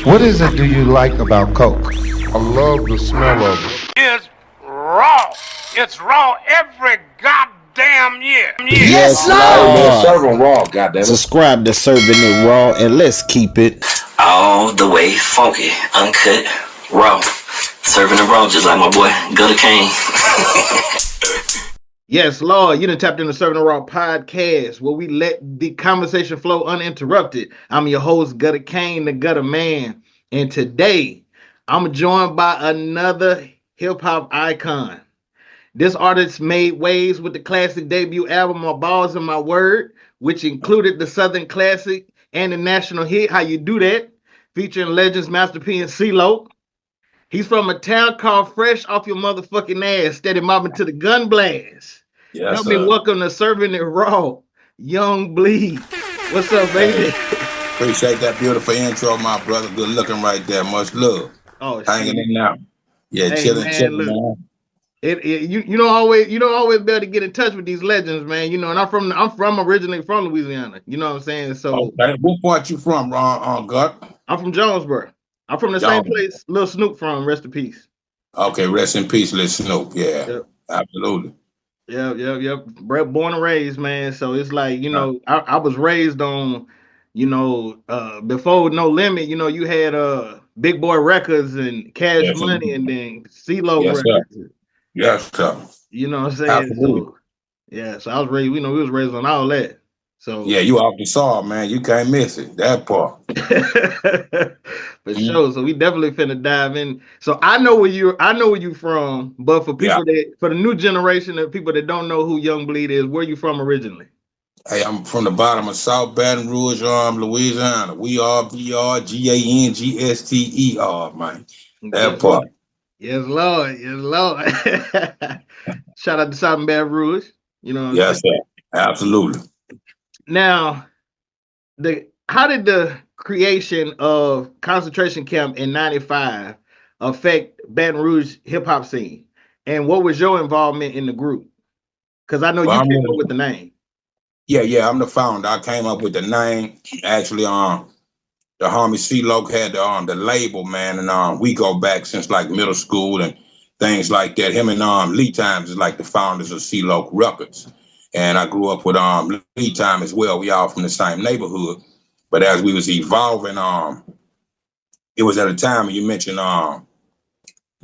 What is it do you like about Coke? I love the smell of it. It's raw. It's raw every goddamn year. Yes, Lord. CIRV'N raw, goddamn it. Subscribe to Serving It Raw and let's keep it all the way funky, uncut, raw. Serving it raw just like my boy Gutter Kane. Yes, Lord, you done tapped into Serving the Raw podcast, where we let the conversation flow uninterrupted. I'm your host, Gutter Kane, the Gutter Man, and today I'm joined by another hip-hop icon. This artist made waves with the classic debut album, My Balls and My Word, which included the Southern Classic and the national hit, How You Do That, featuring legends MasterP and C-Loc. He's from a town called Fresh Off Your Motherfucking Ass, steady mobbing to the gun blast. Yes, Help me welcome to Serving It Raw, Young Bleed. What's up, baby? Appreciate that beautiful intro, my brother. Good looking right there. Much love. Oh, hanging in now. Yeah, hey, chilling, man. man. You don't always be able to get in touch with these legends, man. You know, and I'm originally from Louisiana. You know what I'm saying? So, okay. What part you from, Gut? I'm from Jonesboro. I'm from the same place Lil Snoop from. Rest in peace. Okay, rest in peace, Lil Snoop. Yeah, yep. Absolutely. Yep. Born and raised, man. So it's like, you know, I was raised on, you know, before No Limit, you know, you had Big Boy Records and Cash Money and then C-Loc Records. Sir. Yes, sir. You know what I'm saying? Absolutely. So I was raised, we was raised on all that. So yeah, you off the saw, man. You can't miss it. That part. For sure. So we definitely finna dive in. So I know where you from, but for people for the new generation of people that don't know who Young Bleed is, where you from originally? Hey, I'm from the bottom of South Baton Rouge, Louisiana. We are VRGANGSTER, man. That part. Yes, Lord. Shout out to South Baton Rouge. You know what I'm saying? Sir. Absolutely. Now, how did the creation of concentration camp in '95 affect Baton Rouge hip hop scene, and what was your involvement in the group? Because I know you came up with the name. Yeah, I'm the founder. I came up with the name. Actually, the homie C-Loc had the label, man, and we go back since like middle school and things like that. Him and Lee Times is like the founders of C-Loc Records. And I grew up with Lee Time as well. We all from the same neighborhood. But as we was evolving, it was at a time when you mentioned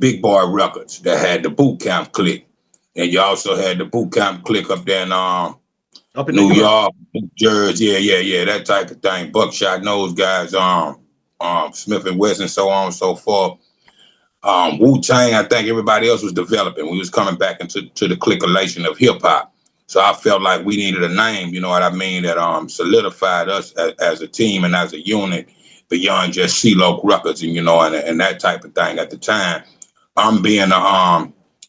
Big Boy Records that had the boot camp clique. And you also had the boot camp clique up there in up in New York, New Jersey, yeah, that type of thing. Buckshot and those guys, Smith and Wesson, and so on and so forth. Wu-Tang, I think everybody else was developing. We was coming back into the cliquelation of hip hop. So I felt like we needed a name, you know what I mean, that solidified us as a team and as a unit beyond just C-Loc Records and, you know, and that type of thing at the time. I'm being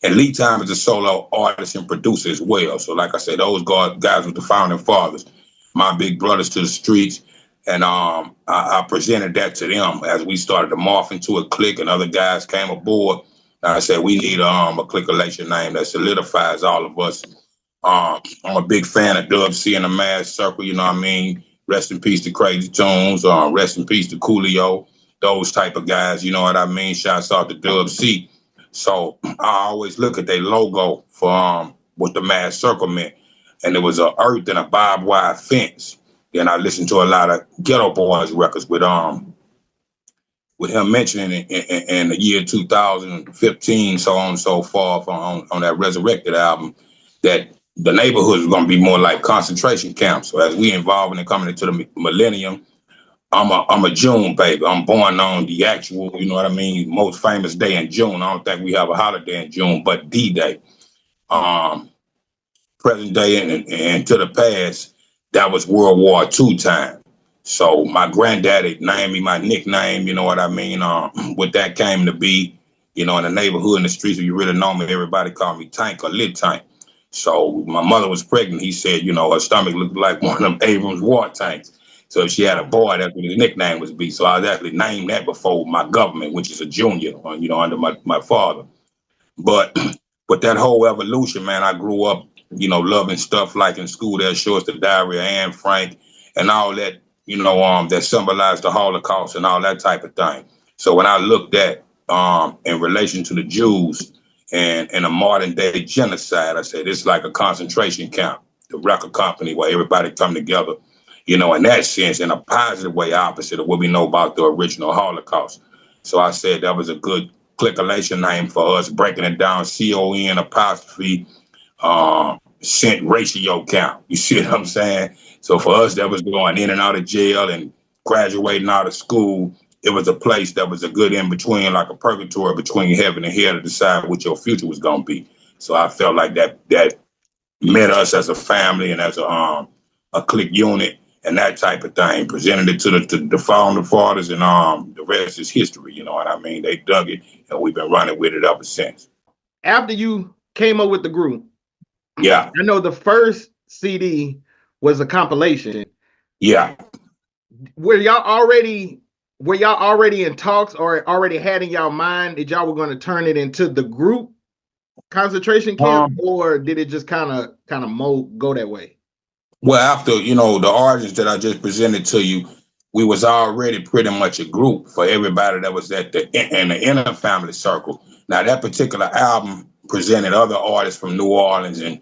and Lee Time is a solo artist and producer as well. So like I said, those guys were the founding fathers, my big brothers to the streets. And I presented that to them as we started to morph into a clique and other guys came aboard. And I said, we need a cliquelation name that solidifies all of us. I'm a big fan of Dub C and the Mad Circle, you know what I mean? Rest in peace to Crazy Tunes, rest in peace to Coolio, those type of guys, you know what I mean? Shouts out to Dub C. So I always look at their logo for what the Mad Circle meant. And it was a earth and a barbed wire fence. Then I listened to a lot of Ghetto Boys records with him mentioning in the year 2015, so on and so forth, on that Resurrected album, that the neighborhood is going to be more like concentration camps. So as we evolving and coming into the millennium, I'm a June baby. I'm born on the actual, you know what I mean, most famous day in June. I don't think we have a holiday in June, but D-Day. Present day and to the past, that was World War II time. So my granddaddy named me my nickname, you know what I mean? What that came to be, you know, in the neighborhood, in the streets, if you really know me, everybody called me Tank or Lit Tank. So my mother was pregnant. He said, you know, her stomach looked like one of them Abrams war tanks. So if she had a boy, that's what his nickname was be. So I was actually named that before my government, which is a junior, you know, under my father. But with that whole evolution, man, I grew up, you know, loving stuff like in school that shows the Diary of Anne Frank and all that that symbolized the Holocaust and all that type of thing. So when I looked at in relation to the Jews and a modern day genocide, I said it's like a concentration camp, the record company where everybody come together, in that sense, in a positive way, opposite of what we know about the original Holocaust. So I said that was a good clickation name for us, breaking it down, CON apostrophe cent ratio count. You see what I'm saying? So for us, that was going in and out of jail and graduating out of school. It was a place that was a good in between, like a purgatory between heaven and hell to decide what your future was going to be. So I felt like that met us as a family and as a clique unit and that type of thing. Presented it to the founder fathers, and the rest is history. You know what I mean? They dug it, and we've been running with it ever since. After you came up with the group, yeah, I know the first CD was a compilation. Yeah. Were y'all already in talks or already had in y'all mind that y'all were going to turn it into the group concentration camp, or did it just kind of go that way? Well, after the origins that I just presented to you, we was already pretty much a group for everybody that was in the inner family circle. Now that particular album presented other artists from New Orleans and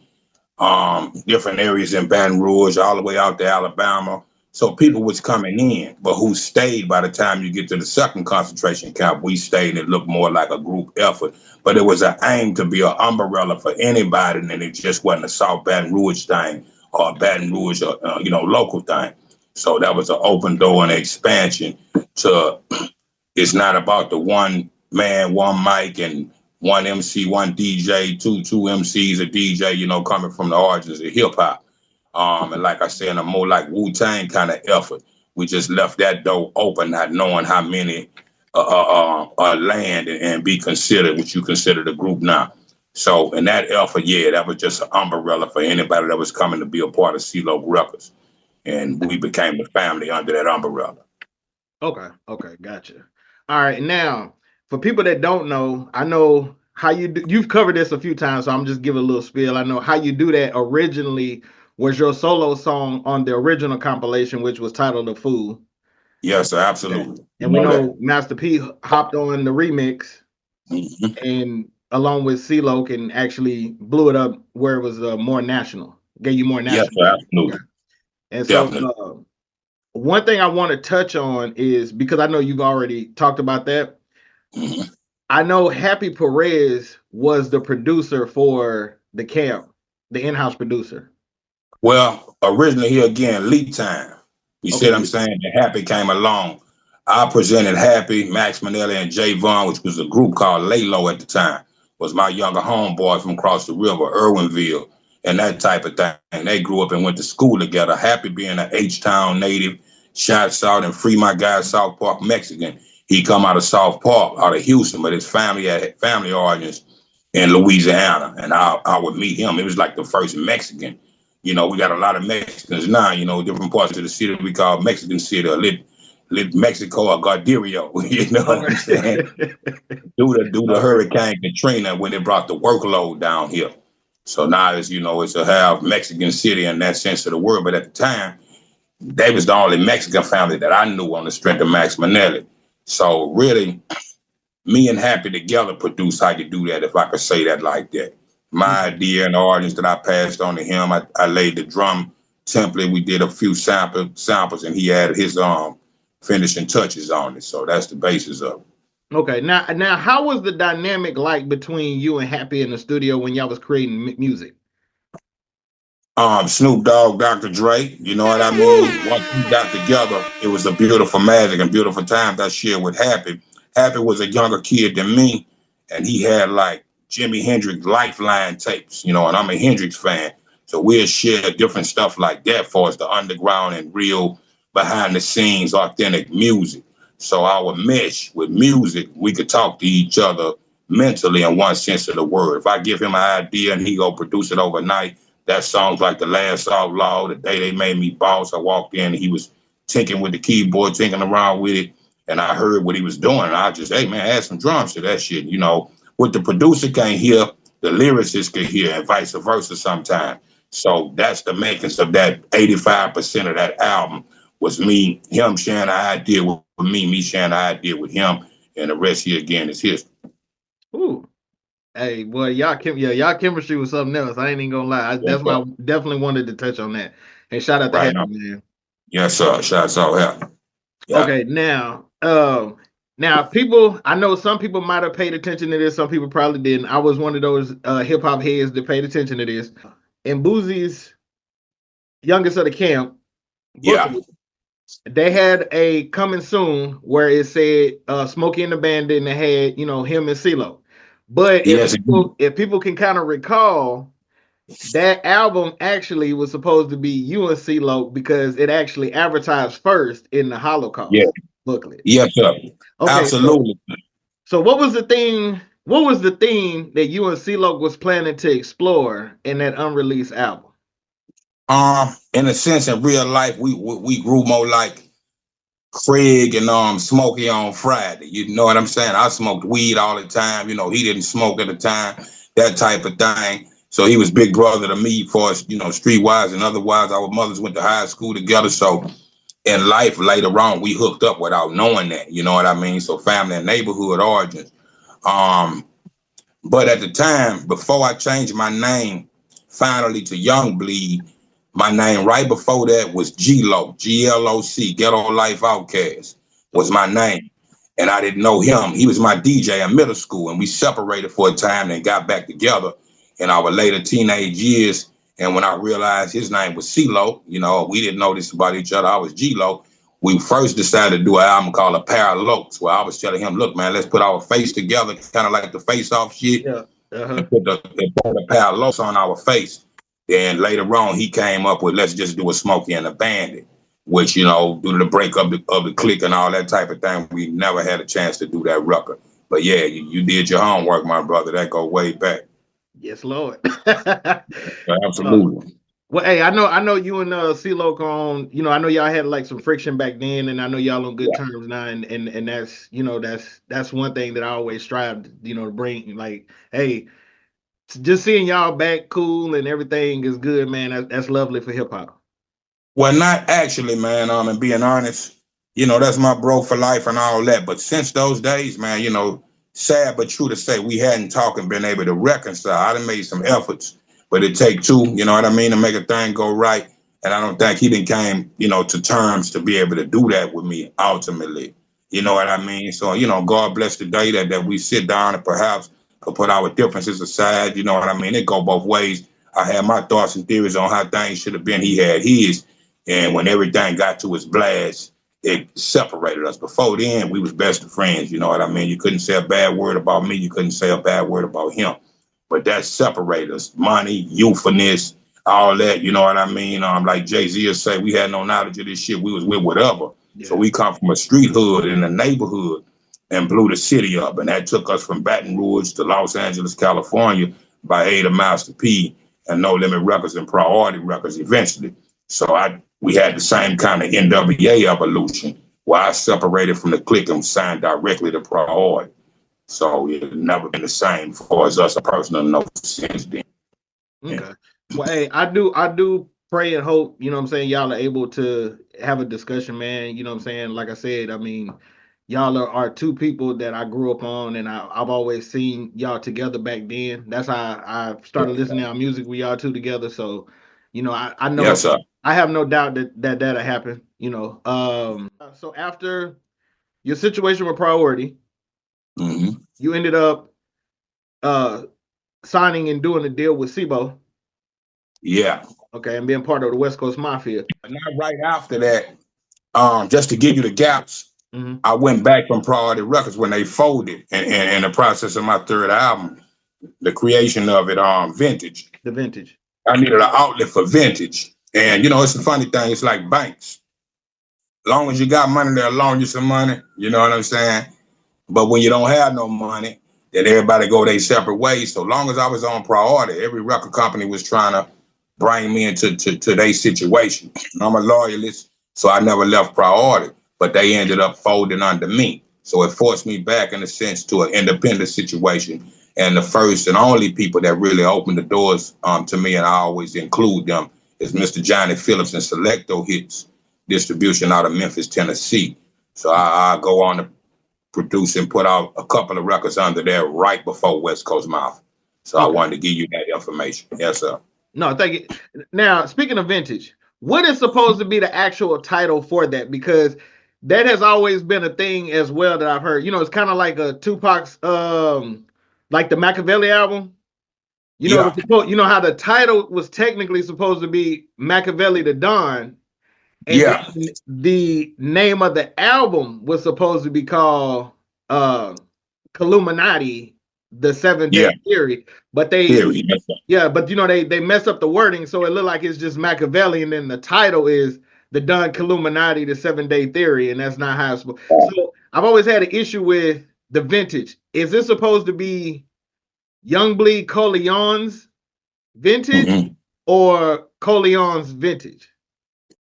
different areas in Baton Rouge, all the way out to Alabama. So people was coming in, but who stayed by the time you get to the second concentration camp, we stayed and it looked more like a group effort. But it was an aim to be an umbrella for anybody, and it just wasn't a South Baton Rouge thing or a Baton Rouge, local thing. So that was an open door and expansion to, it's not about the one man, one mic, and one MC, one DJ, two MCs, a DJ, coming from the origins of hip hop. And like I said, a more like Wu-Tang kind of effort. We just left that door open, not knowing how many land and be considered what you consider the group now. So in that effort, that was just an umbrella for anybody that was coming to be a part of C-Loc Records. And we became the family under that umbrella. Okay, gotcha. All right, now, for people that don't know, I know how you do, you've covered this a few times, so I'm just giving a little spiel. I know how you do that originally was your solo song on the original compilation, which was titled "The Fool." Yes, sir, absolutely. And we know MasterP hopped on the remix, and along with C-Loc, and actually blew it up where it was more national, gave you more national. Yes, sir, absolutely. Okay. And so one thing I want to touch on is, because I know you've already talked about that, I know Happy Perez was the producer for the camp, the in-house producer. Well, originally here again, lead time. You see what I'm saying? And Happy came along. I presented Happy, Max Manelli, and J Vaughn, which was a group called Laylo at the time. Was my younger homeboy from across the river, Irwinville, and that type of thing. They grew up and went to school together. Happy being an H-Town native, shouts out and free my guy, South Park Mexican. He come out of South Park, out of Houston, but his family had family origins in Louisiana. And I would meet him. It was like the first Mexican. We got a lot of Mexicans now, different parts of the city we call Mexican City, or Lit Mexico, or Garderio, what I'm saying? Due to Hurricane Katrina, when it brought the workload down here. So now it's a half Mexican city in that sense of the word. But at the time, they was the only Mexican family that I knew on the strength of Max Manelli. So really, me and Happy together produced How You Do That, if I could say that like that. My idea and the audience that I passed on to him, I laid the drum template. We did a few samples, and he added his finishing touches on it. So that's the basis of it. Okay, now, how was the dynamic like between you and Happy in the studio when y'all was creating music? Snoop Dogg, Dr. Dre, you know what I mean? Once we got together, it was a beautiful magic and beautiful time I shared with Happy. Happy was a younger kid than me, and he had like Jimi Hendrix Lifeline tapes, and I'm a Hendrix fan. So we'll share different stuff like that for us, the underground and real behind the scenes, authentic music. So our mesh with music, we could talk to each other mentally in one sense of the word. If I give him an idea and he go produce it overnight, that song's like The Last Outlaw, the day they made me boss. I walked in and he was tinkering with the keyboard, tinkering around with it. And I heard what he was doing. And I just, hey man, add some drums to that shit. What the producer can't hear, the lyricist can hear, and vice versa sometimes. So that's the makings of that 85% of that album was me, him sharing the idea with me sharing the idea with him, and the rest here again is history. Ooh. Hey, boy, y'all chemistry was something else. I ain't even gonna lie. That's why I definitely wanted to touch on that. And shout out to Right Happy, now. man. Yes, sir. Shout out to Happy. Yeah. Okay, now people, I know some people might have paid attention to this, some people probably didn't. I was one of those hip hop heads that paid attention to this. And Boosie's youngest of the camp, Yeah. they had a coming soon where it said Smokey and Da Bandit, and they had, him and C-Loc. But Yes, if people can kind of recall, that album actually was supposed to be you and C-Loc because it actually advertised first in the Holocaust booklet. Yes, sir. Okay, absolutely. So what was the theme? What was the theme that you and C-Loc was planning to explore in that unreleased album? In a sense, in real life, we grew more like Craig and Smokey on Friday. You know what I'm saying? I smoked weed all the time. You know, he didn't smoke at the time, that type of thing. So he was big brother to me for us, streetwise and otherwise. Our mothers went to high school together. So in life later on, we hooked up without knowing that. You know what I mean? So family and neighborhood origins. But at the time, before I changed my name finally to Young Bleed, my name right before that was G-Loc, G-L-O-C, Ghetto Life Outcast was my name. And I didn't know him. He was my DJ in middle school, and we separated for a time and got back together in our later teenage years. And when I realized his name was C-Loc, we didn't know this about each other. I was G-Loc. We first decided to do an album called A Pair of Lokes, where I was telling him, look, man, let's put our face together, kind of like the face-off shit. Yeah. And put a Pair of Lokes on our face. Then later on, he came up with, let's just do a Smokey and Da Bandit, which, due to the breakup of the clique and all that type of thing, we never had a chance to do that record. But yeah, you did your homework, my brother. That go way back. Yes, Lord. Absolutely. Well, hey, I know you and C-Loc on, I know y'all had like some friction back then, and I know y'all on good terms now, and that's that's one thing that I always strive to bring, like, hey, just seeing y'all back cool and everything is good, man. That's lovely for hip hop. Well, not actually, man. And being honest, that's my bro for life and all that. But since those days, man, sad but true to say, we hadn't talked and been able to reconcile. I done made some efforts, but it take two, you know what I mean, to make a thing go right. And I don't think he done came, to terms to be able to do that with me ultimately. You know what I mean? So, God bless the day that we sit down and perhaps could put our differences aside. You know what I mean? It go both ways. I had my thoughts and theories on how things should have been. He had his. And when everything got to his blast, it separated us. Before then, we was best of friends. You know what I mean? You couldn't say a bad word about me. You couldn't say a bad word about him. But that separated us. Money, youthfulness, all that. You know what I mean? Like Jay-Z would say, we had no knowledge of this shit. We was with whatever. Yeah. So we come from a street hood in a neighborhood and blew the city up. And that took us from Baton Rouge to Los Angeles, California by aid of MasterP and No Limit Records and Priority Records eventually. So we had the same kind of NWA evolution where I separated from the clique and signed directly to Priority. So it's never been the same for us a personal note since then. Okay. Yeah. Well, hey, I do pray and hope, y'all are able to have a discussion, man. Like I said, I mean, y'all are two people that I grew up on, and I've always seen y'all together back then. That's how I started listening to our music with y'all two together. So, I know, yes, sir. I have no doubt that'll happen. So after your situation with Priority, you ended up signing and doing a deal with Sibo. Yeah. Okay, and being part of the West Coast Mafia. Not right after that, just to give you the gaps. I went back from Priority Records when they folded in the process of my third album, the creation of it, Vintage. The Vintage. I needed an outlet for Vintage. And, it's a funny thing. It's like banks. As long as you got money, they'll loan you some money. You know what I'm saying? But when you don't have no money, then everybody go their separate ways. So long as I was on Priority, every record company was trying to bring me into their situation. I'm a loyalist, so I never left Priority. But they ended up folding under me. So it forced me back, in a sense, to an independent situation. And the first and only people that really opened the doors to me, and I always include them, is Mr. Johnny Phillips and Selecto Hits, distribution out of Memphis, Tennessee. So I go on to produce and put out a couple of records under there right before West Coast Mafia. So I wanted to give you that information. Yes, sir. No, thank you. Now, speaking of vintage, what is supposed to be the actual title for that? Because that has always been a thing as well that I've heard. You know, it's kind of like a Tupac's, like the Machiavelli album. You know, you know how the title was technically supposed to be Machiavelli the Don, and then the name of the album was supposed to be called Illuminati, the 7-Day Theory. But but you know, they messed up the wording, so it looked like it's just Machiavelli, and then the title is the Don Illuminati, the 7-Day Theory, and that's not how it's supposed. So I've always had an issue with the vintage. Is this supposed to be Young Bleed Coleon's vintage or Coleon's vintage?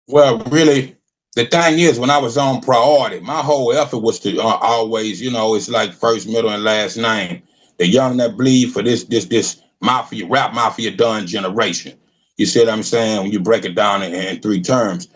Well, really, the thing is, when I was on Priority, my whole effort was to always, you know, it's like first, middle, and last name. The young that bleed for this mafia, rap mafia done generation. You see what I'm saying? When you break it down in 3 terms.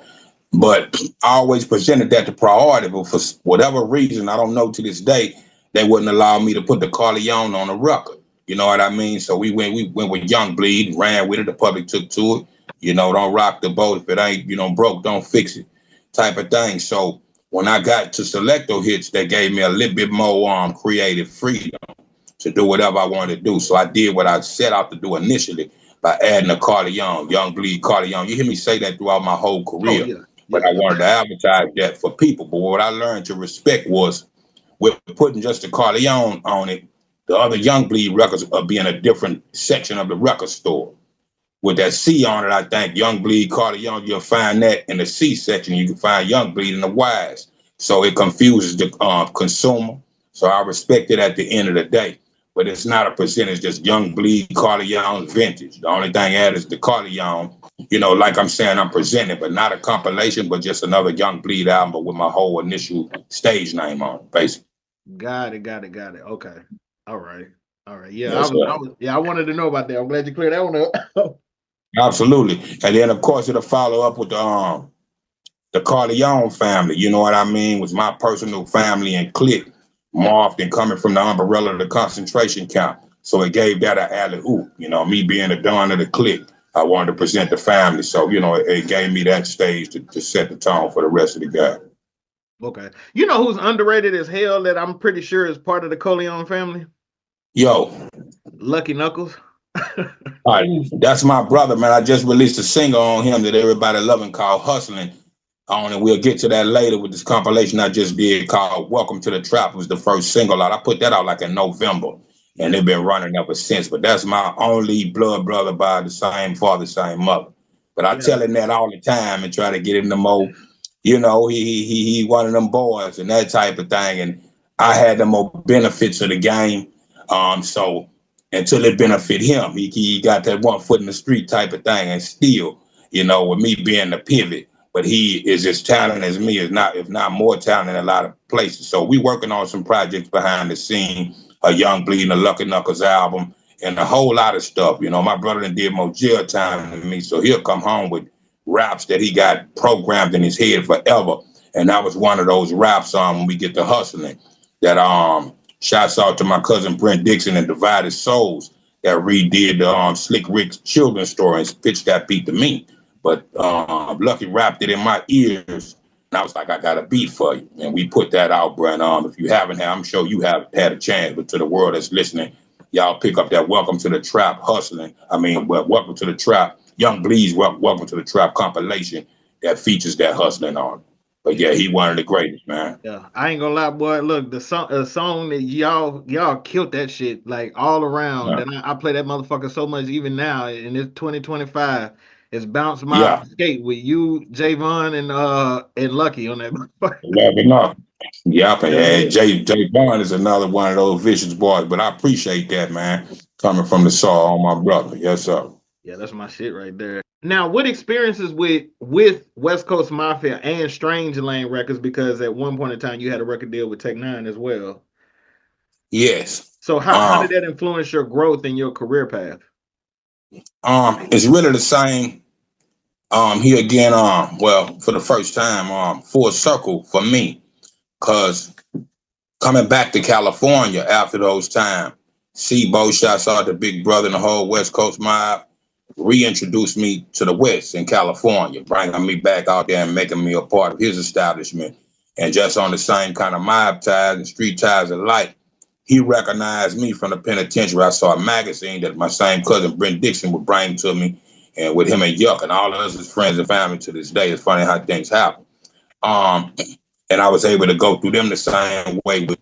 But I always presented that to Priority, but for whatever reason, I don't know to this day, they wouldn't allow me to put the Corleone on a record. You know what I mean? So we went with Young Bleed, ran with it. The public took to it. You know, don't rock the boat. If it ain't, you know, broke, don't fix it type of thing. So when I got to Selecto Hits, they gave me a little bit more creative freedom to do whatever I wanted to do. So I did what I set out to do initially by adding a Corleone, Young Bleed Corleone. You hear me say that throughout my whole career. But I wanted to advertise that for people. But what I learned to respect was with putting just the Corleone on it, the other Young Bleed records are being a different section of the record store. With that C on it, I think Young Bleed, Corleone, you'll find that in the C section. You can find Young Bleed in the Y's. So it confuses the consumer. So I respect it at the end of the day. But it's not a percentage, just Young Bleed, Corleone, vintage. The only thing added is the Corleone. You know, like I'm saying, I'm presenting, but not a compilation, but just another Young Bleed album, but with my whole initial stage name on it, basically. Got it. Okay. All right. Yeah, I wanted to know about that. I'm glad you cleared that one up. Absolutely. And then, of course, it'll follow up with the Corleone family. You know what I mean? Was my personal family and clique, more often coming from the umbrella of the concentration camp. So it gave that an alley-oop. You know, me being the don of the clique, I wanted to present the family. So, you know, it gave me that stage to set the tone for the rest of the guys. Okay. You know who's underrated as hell that I'm pretty sure is part of the Corleone family? Yo. Lucky Knuckles. All right, that's my brother, man. I just released a single on him that everybody loving called Hustling on, and we'll get to that later with this compilation I just did called Welcome to the Trap. It was the first single out. I put that out like in November, and they've been running ever since. But that's my only blood brother by the same father, same mother. But I tell him that all the time and try to get him the more, you know, he one of them boys and that type of thing. And I had the more benefits of the game. So until it benefit him, he got that 1 foot in the street type of thing. And still, you know, with me being the pivot, but he is as talented as me, if not more talented in a lot of places. So we working on some projects behind the scene, a Young Bleed, a Lucky Knuckles album, and a whole lot of stuff. You know, my brother done did more jail time than me, so he'll come home with raps that he got programmed in his head forever. And that was one of those raps when we get to Hustling that shouts out to my cousin Brent Dixon and Divided Souls that redid the Slick Rick's children's story and pitched that beat to me. But Lucky rapped it in my ears, and I was like, I got a beat for you. And we put that out, bro. And if you haven't had, I'm sure you have had a chance, but to the world that's listening, y'all pick up that Welcome to the Trap Hustling. Welcome to the Trap, Young Bleed's Welcome to the Trap compilation that features that Hustling on it. But yeah, he one of the greatest, man. Yeah, I ain't gonna lie, boy. Look, the song that y'all killed that shit like all around. Yeah. And I play that motherfucker so much even now. And it's 2025. It's Bounce My Skate with you, Javon, and Lucky on that motherfucker. Yeah, and Javon is another one of those vicious boys. But I appreciate that, man, coming from the soul on my brother. Yes, sir. Yeah, that's my shit right there. Now, what experiences with West Coast Mafia and Strange Lane Records? Because at one point in time, you had a record deal with Tech Nine as well. Yes. So how did that influence your growth in your career path? It's really the same Here again, well, for the first time, full circle for me, cause coming back to California after those times, shouts out to Big Brother and the whole West Coast mob, reintroduced me to the West in California, bringing me back out there and making me a part of his establishment. And just on the same kind of mob ties and street ties alike, he recognized me from the penitentiary. I saw a magazine that my same cousin Brent Dixon would bring to me, and with him and Yuck and all of us as friends and family to this day. It's funny how things happen. And I was able to go through them the same way with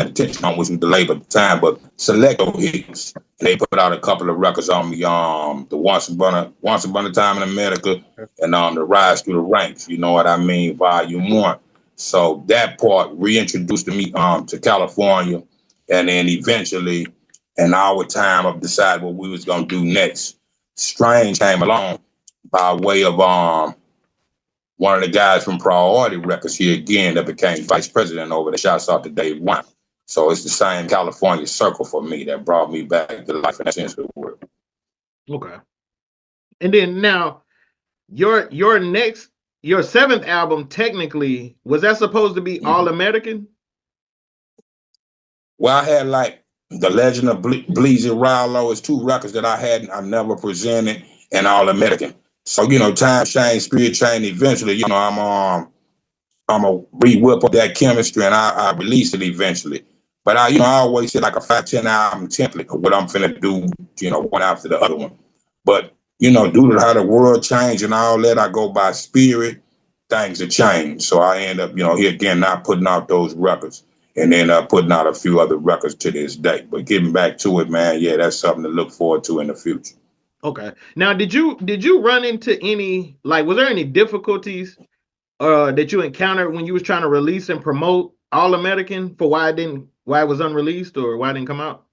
attention on wasn't the label at the time, but Selecto Hits. They put out a couple of records on me, the Once Upon a Time in America and the Rise Through the Ranks, you know what I mean, Volume 1. So that part reintroduced me to California, and then eventually in our time of deciding what we was gonna do next, Strange came along by way of one of the guys from Priority Records here again that became vice president over the Shouts Out to Dave One. So it's the same California circle for me that brought me back to life in that sense of the word. Okay. And then now your seventh album, technically, was that supposed to be all American? Well, I had like The Legend of Bleezy Rallo is 2 records that I never presented, and all American. So, you know, time changed, spirit changed. Eventually, you know, I'm a re-whip up that chemistry, and I release it eventually. But I always say like a 5-10 album template of what I'm finna do, you know, one after the other one. But, you know, due to how the world changed and all that, I go by spirit, things have changed. So I end up, you know, here again, not putting out those records, and then putting out a few other records to this day. But getting back to it, man, yeah, that's something to look forward to in the future. Okay. Now, did you run into any, like, was there any difficulties that you encountered when you was trying to release and promote All American for why it was unreleased or why it didn't come out?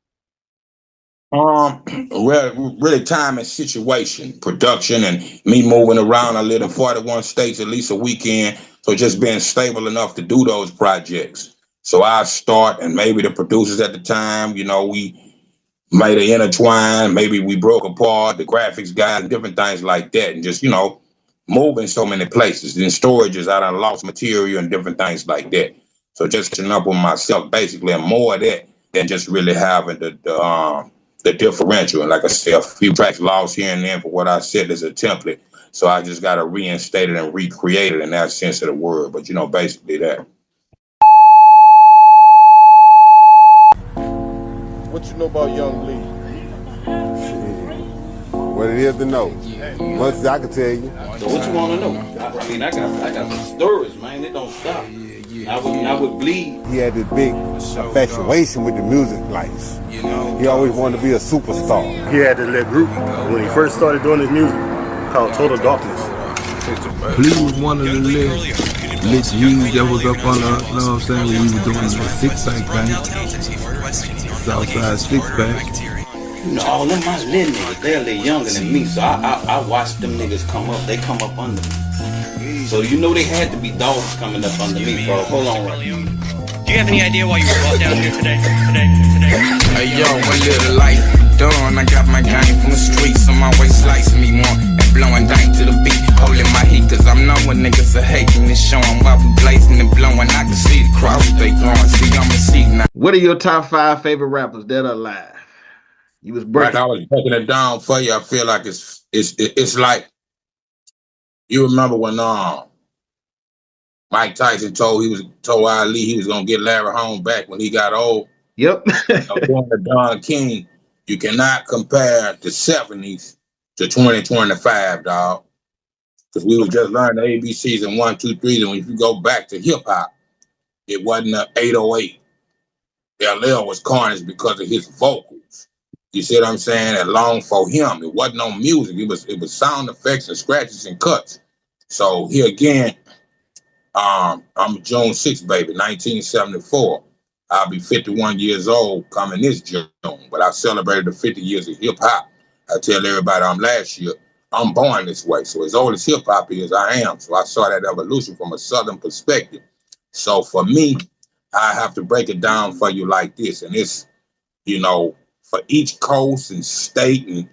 Really time and situation, production, and me moving around. I lived in 41 states at least a weekend, so just being stable enough to do those projects. So I start, and maybe the producers at the time, you know, we made an intertwine, maybe we broke apart, the graphics guys, and different things like that, and just, you know, moving so many places. Then storages, I done lost material and different things like that. So just catching up with myself, basically, and more of that than just really having the differential. And like I said, a few tracks lost here and there for what I said as a template. So I just got to reinstate it and recreate it in that sense of the word. But, you know, basically that. What you know about Young Lee? What it is to know. Much as I can tell you. So what you want to know? I mean, I got some stories, man. It don't stop. I would bleed. He had this big infatuation with the music life. He always wanted to be a superstar. He had this little group when he first started doing his music called Total Darkness. Lee was one of the lit youths that was up on the, you know what I'm saying, when we were doing the six-pack thing. Southside six-pack. You know, all them my little niggas, they're a little younger than me, so I watched them niggas come up. They come up under me. So you know they had to be dogs coming up under me, bro. Hold on right here. Do you have any idea why you brought down here today? Hey yo, one little life done. I got my game from the streets, on my way slicing me one and blowing dank to the beat, holding my heat, cause I'm knowing niggas are hating and showing while we blazing and blowing. I can see the crowds they growing. See, I'm a seat now. What are your top 5 favorite rappers dead or alive? You was breaking. Like I was breaking it down for you. I feel like it's like, you remember when Mike Tyson told Ali he was gonna get Larry Holmes back when he got old. Yep. Going to Don King, you cannot compare the 70s to 2025, dog. Because we was just learning the ABCs and 1, 2, 3. And if you go back to hip hop, it wasn't an 808. LL was carnage because of his vocals. You see what I'm saying? And long for him, it wasn't no music. It was sound effects and scratches and cuts. So here again, I'm a June 6th baby, 1974. I'll be 51 years old coming this June, but I celebrated the 50 years of hip hop. I tell everybody last year, I'm born this way. So as old as hip hop is, I am. So I saw that evolution from a Southern perspective. So for me, I have to break it down for you like this. And it's, you know, for each coast and state and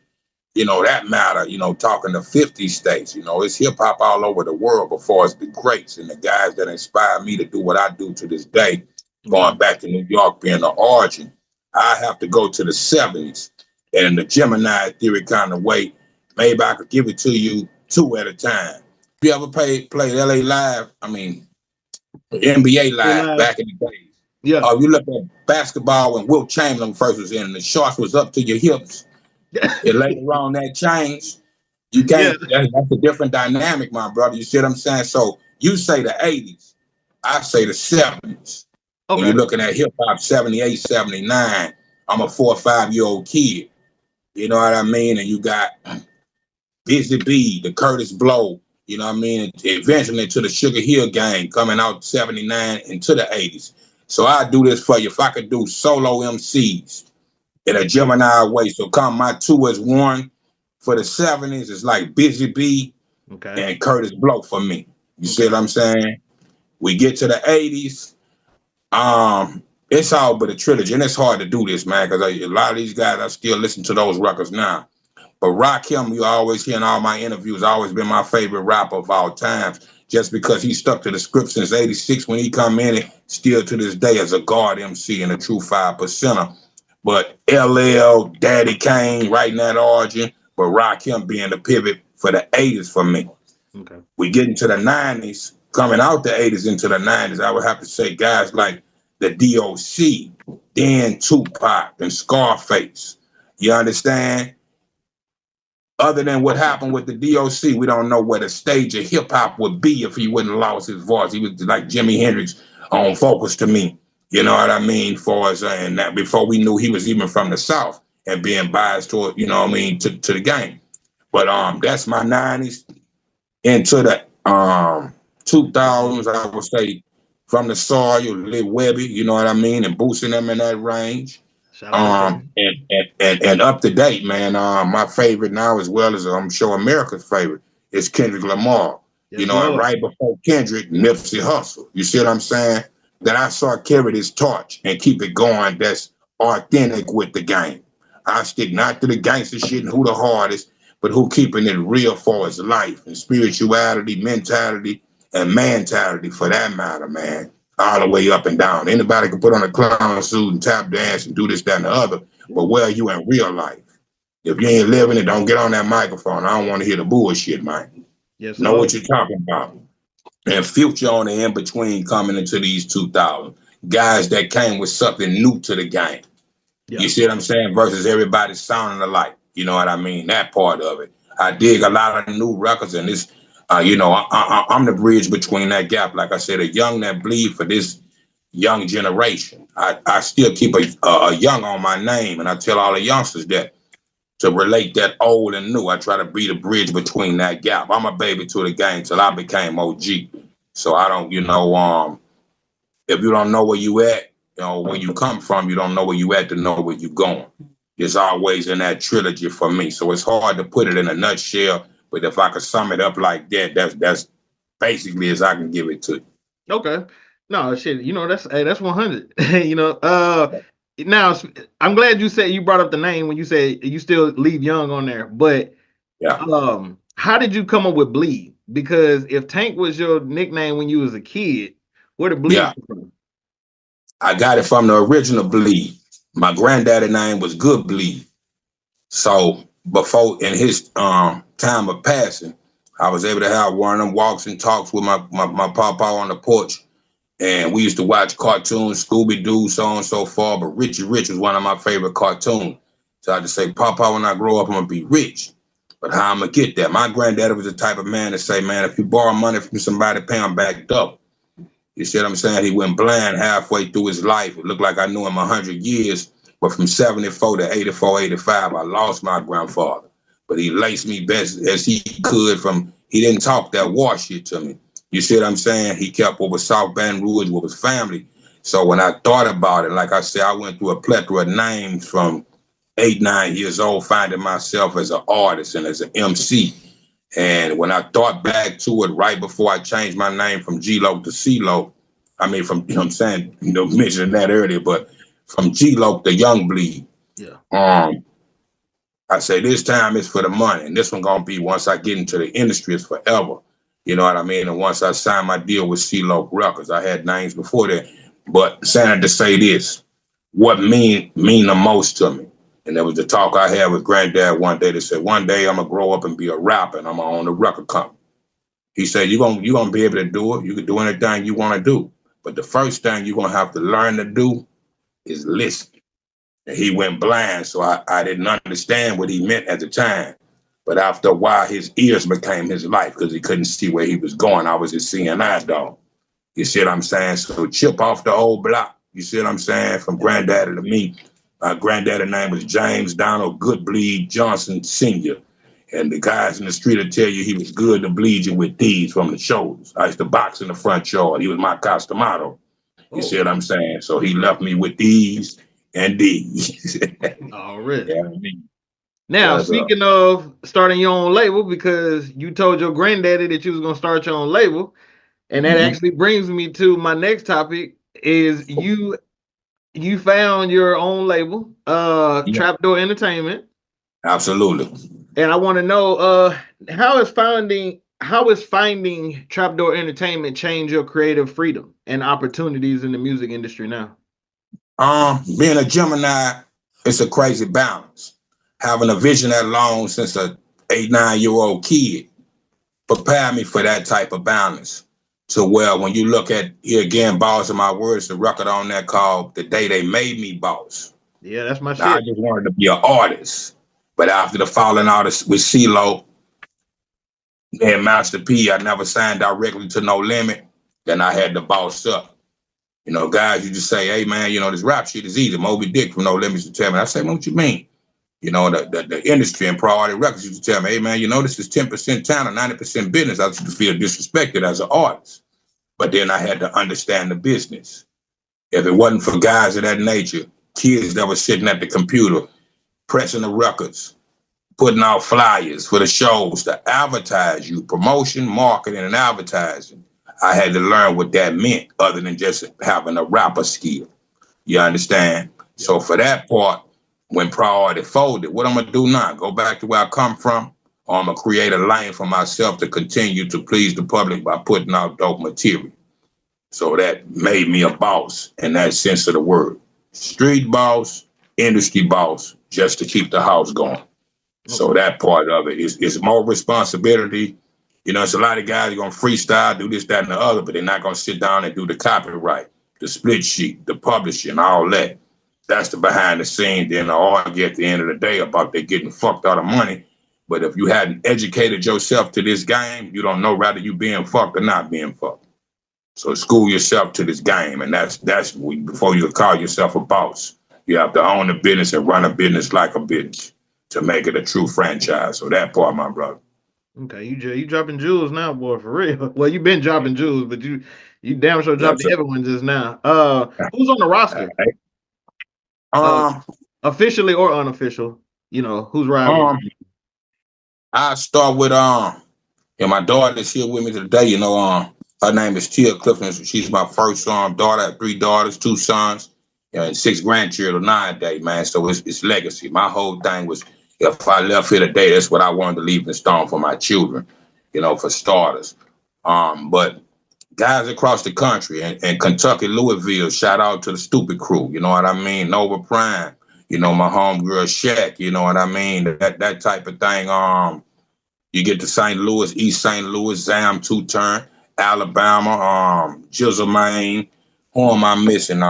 you know, that matter, you know, talking to 50 states, you know, it's hip hop all over the world before it's the greats and the guys that inspire me to do what I do to this day, going back to New York being the origin. I have to go to the 70s and the Gemini theory kind of way. Maybe I could give it to you two at a time. You ever played LA Live? I mean, NBA Live back in the days. Yeah. You look at basketball when Wilt Chamberlain first was in, the shorts was up to your hips. And later on that changed. You can't, that's a different dynamic, my brother. You see what I'm saying? So you say the 80s, I say the 70s. Okay. When you're looking at hip hop, 78, 79, I'm a 4 or 5 year old kid. You know what I mean? And you got Busy B, the Curtis Blow, you know what I mean? Eventually to the Sugar Hill Gang coming out 79 into the 80s. So I do this for you. If I could do solo MCs in a Gemini way. So come my 2 is 1 for the 70s. It's like Busy B and Curtis Blow for me. You see what I'm saying? We get to the 80s. It's all but a trilogy. And it's hard to do this, man, because a lot of these guys, I still listen to those records now. But Rakim, you always hear in all my interviews, always been my favorite rapper of all time, just because he stuck to the script since 86 when he come in, and still to this day as a guard MC and a true 5%er. But LL, Daddy Kane, right in that origin, but Rakim being the pivot for the 80s for me. Okay. We get into the 90s, coming out the 80s into the 90s, I would have to say guys like the DOC, then Tupac and Scarface. You understand? Other than what happened with the DOC, we don't know where the stage of hip hop would be if he wouldn't lost his voice. He was like Jimi Hendrix on vocals to me. You know what I mean? For us, and that before we knew he was even from the South and being biased toward, you know what I mean, to the game. But that's my 90s into the 2000s. I would say from the soil, Lil Webby, you know what I mean, and boosting them in that range. And up to date, man. My favorite now, as well as I'm sure America's favorite, is Kendrick Lamar. Yes, you know, and right before Kendrick, Nipsey Hussle. You see what I'm saying? That I saw carry this torch and keep it going. That's authentic with the game. I stick not to the gangster shit and who the hardest, but who keeping it real for his life and spirituality, mentality, and mentality for that matter, man. All the way up and down. Anybody can put on a clown suit and tap dance and do this, that, and the other. But where are you in real life? If you ain't living it, don't get on that microphone. I don't want to hear the bullshit, man. Yes, know what you're talking about. And Future on the in-between coming into these 2000s. Guys that came with something new to the game. Yeah. You see what I'm saying? Versus everybody sounding alike. You know what I mean? That part of it. I dig a lot of new records, and this you know, I'm the bridge between that gap. Like I said, a young that bleed for this young generation. I still keep a young on my name, and I tell all the youngsters that to relate that old and new. I try to be the bridge between that gap. I'm a baby to the game till I became OG. So I don't, you know, if you don't know where you at, you know, where you come from, you don't know where you at to know where you going. It's always in that trilogy for me. So it's hard to put it in a nutshell. But if I could sum it up like that, that's basically as I can give it to you. Okay. No, shit, you know, that's 100. You know, now I'm glad you said you brought up the name when you said you still leave Young on there. But yeah, how did you come up with Bleed? Because if Tank was your nickname when you was a kid, where did Bleed come from? I got it from the original Bleed. My granddaddy name was Good Bleed. So before in his time of passing, I was able to have one of them walks and talks with my papa on the porch. And we used to watch cartoons, Scooby-Doo, so on and so forth. But Richie Rich was one of my favorite cartoons. So I just say, Papa, when I grow up, I'm going to be rich. But how I'm going to get there? My granddaddy was the type of man to say, man, if you borrow money from somebody, pay him back double. You see what I'm saying? He went blind halfway through his life. It looked like I knew him 100 years. But from 74 to 84, 85, I lost my grandfather. But he laced me best as he could he didn't talk that war shit to me. You see what I'm saying? He kept over South Baton Rouge with his family. So when I thought about it, like I said, I went through a plethora of names from 8, 9 years old, finding myself as an artist and as an MC. And when I thought back to it right before I changed my name from C-Loc to C-Loc, I mean, from, you know what I'm saying, you know, mentioning that earlier, but from C-Loc to Young Bleed. Yeah. I say this time is for the money, and this one gonna be once I get into the industry, it's forever. You know what I mean? And once I signed my deal with C-Loc Records, I had names before that. But saying to say this, what mean the most to me? And there was the talk I had with Granddad one day that said, one day I'm gonna grow up and be a rapper and I'm gonna own a record company. He said, you're gonna be able to do it. You can do anything you wanna do. But the first thing you're gonna have to learn to do is listen. And he went blind, so I didn't understand what he meant at the time. But after a while, his ears became his life because he couldn't see where he was going. I was his CNI dog. You see what I'm saying? So chip off the old block. You see what I'm saying? From Granddaddy to me. My granddaddy's name was James Donald Goodbleed Johnson Sr. And the guys in the street will tell you he was good to bleed you with these from the shoulders. I used to box in the front yard. He was my Costamado. You see what I'm saying? So he left me with these and these. Already. Yeah, I mean, now, speaking of starting your own label, because you told your granddaddy that you was going to start your own label, and that actually brings me to my next topic, is you found your own label, Trapdoor Entertainment. Absolutely. And I want to know, how is finding Trapdoor Entertainment change your creative freedom and opportunities in the music industry now? Being a Gemini, it's a crazy balance. Having a vision that long since a 8-9-year-old kid prepared me for that type of balance. So, well, when you look at, here again, Boss of My Words, the record on that called The Day They Made Me Boss. Yeah, that's my shit. I just wanted to be an artist. But after the falling out with C-Loc and MasterP, I never signed directly to No Limit. Then I had to boss up. You know, guys, you just say, hey, man, you know, this rap shit is easy. Moby Dick from No Limits to tell me. I say, what you mean? You know, the industry and Priority Records used to tell me, hey, man, you know, this is 10% talent, 90% business. I used to feel disrespected as an artist. But then I had to understand the business. If it wasn't for guys of that nature, kids that were sitting at the computer, pressing the records, putting out flyers for the shows to advertise you, promotion, marketing, and advertising, I had to learn what that meant other than just having a rapper skill. You understand? So for that part, when Priority folded, what I'm going to do now? Go back to where I come from? Or I'm going to create a lane for myself to continue to please the public by putting out dope material. So that made me a boss in that sense of the word. Street boss, industry boss, just to keep the house going. So that part of it is more responsibility. You know, it's a lot of guys are going to freestyle, do this, that, and the other, but they're not going to sit down and do the copyright, the split sheet, the publishing, all that. That's the behind the scenes. Then the argue at the end of the day about they getting fucked out of money. But if you hadn't educated yourself to this game, you don't know whether you being fucked or not being fucked. So school yourself to this game, and that's before you call yourself a boss. You have to own a business and run a business like a business to make it a true franchise. So that part, my brother. Okay, you dropping jewels now, boy, for real. Well, you've been dropping jewels, but you damn sure dropped the heavy one just now. Who's on the roster? Officially or unofficial, you know, who's riding? I start with my daughter is here with me today. You know, her name is Tia Clifton. She's my first daughter. I have 3 daughters, 2 sons, and 6 grandchildren nowadays, man. So it's legacy. My whole thing was, if I left here today, that's what I wanted to leave in stone for my children, you know, for starters. But guys across the country and Kentucky, Louisville, shout out to the Stupid Crew, you know what I mean? Nova Prime, you know, my homegirl Shaq, you know what I mean? That type of thing. You get to St. Louis, East St. Louis, Zam 2-Turn, Alabama, Jizzle, Maine. Who am I missing?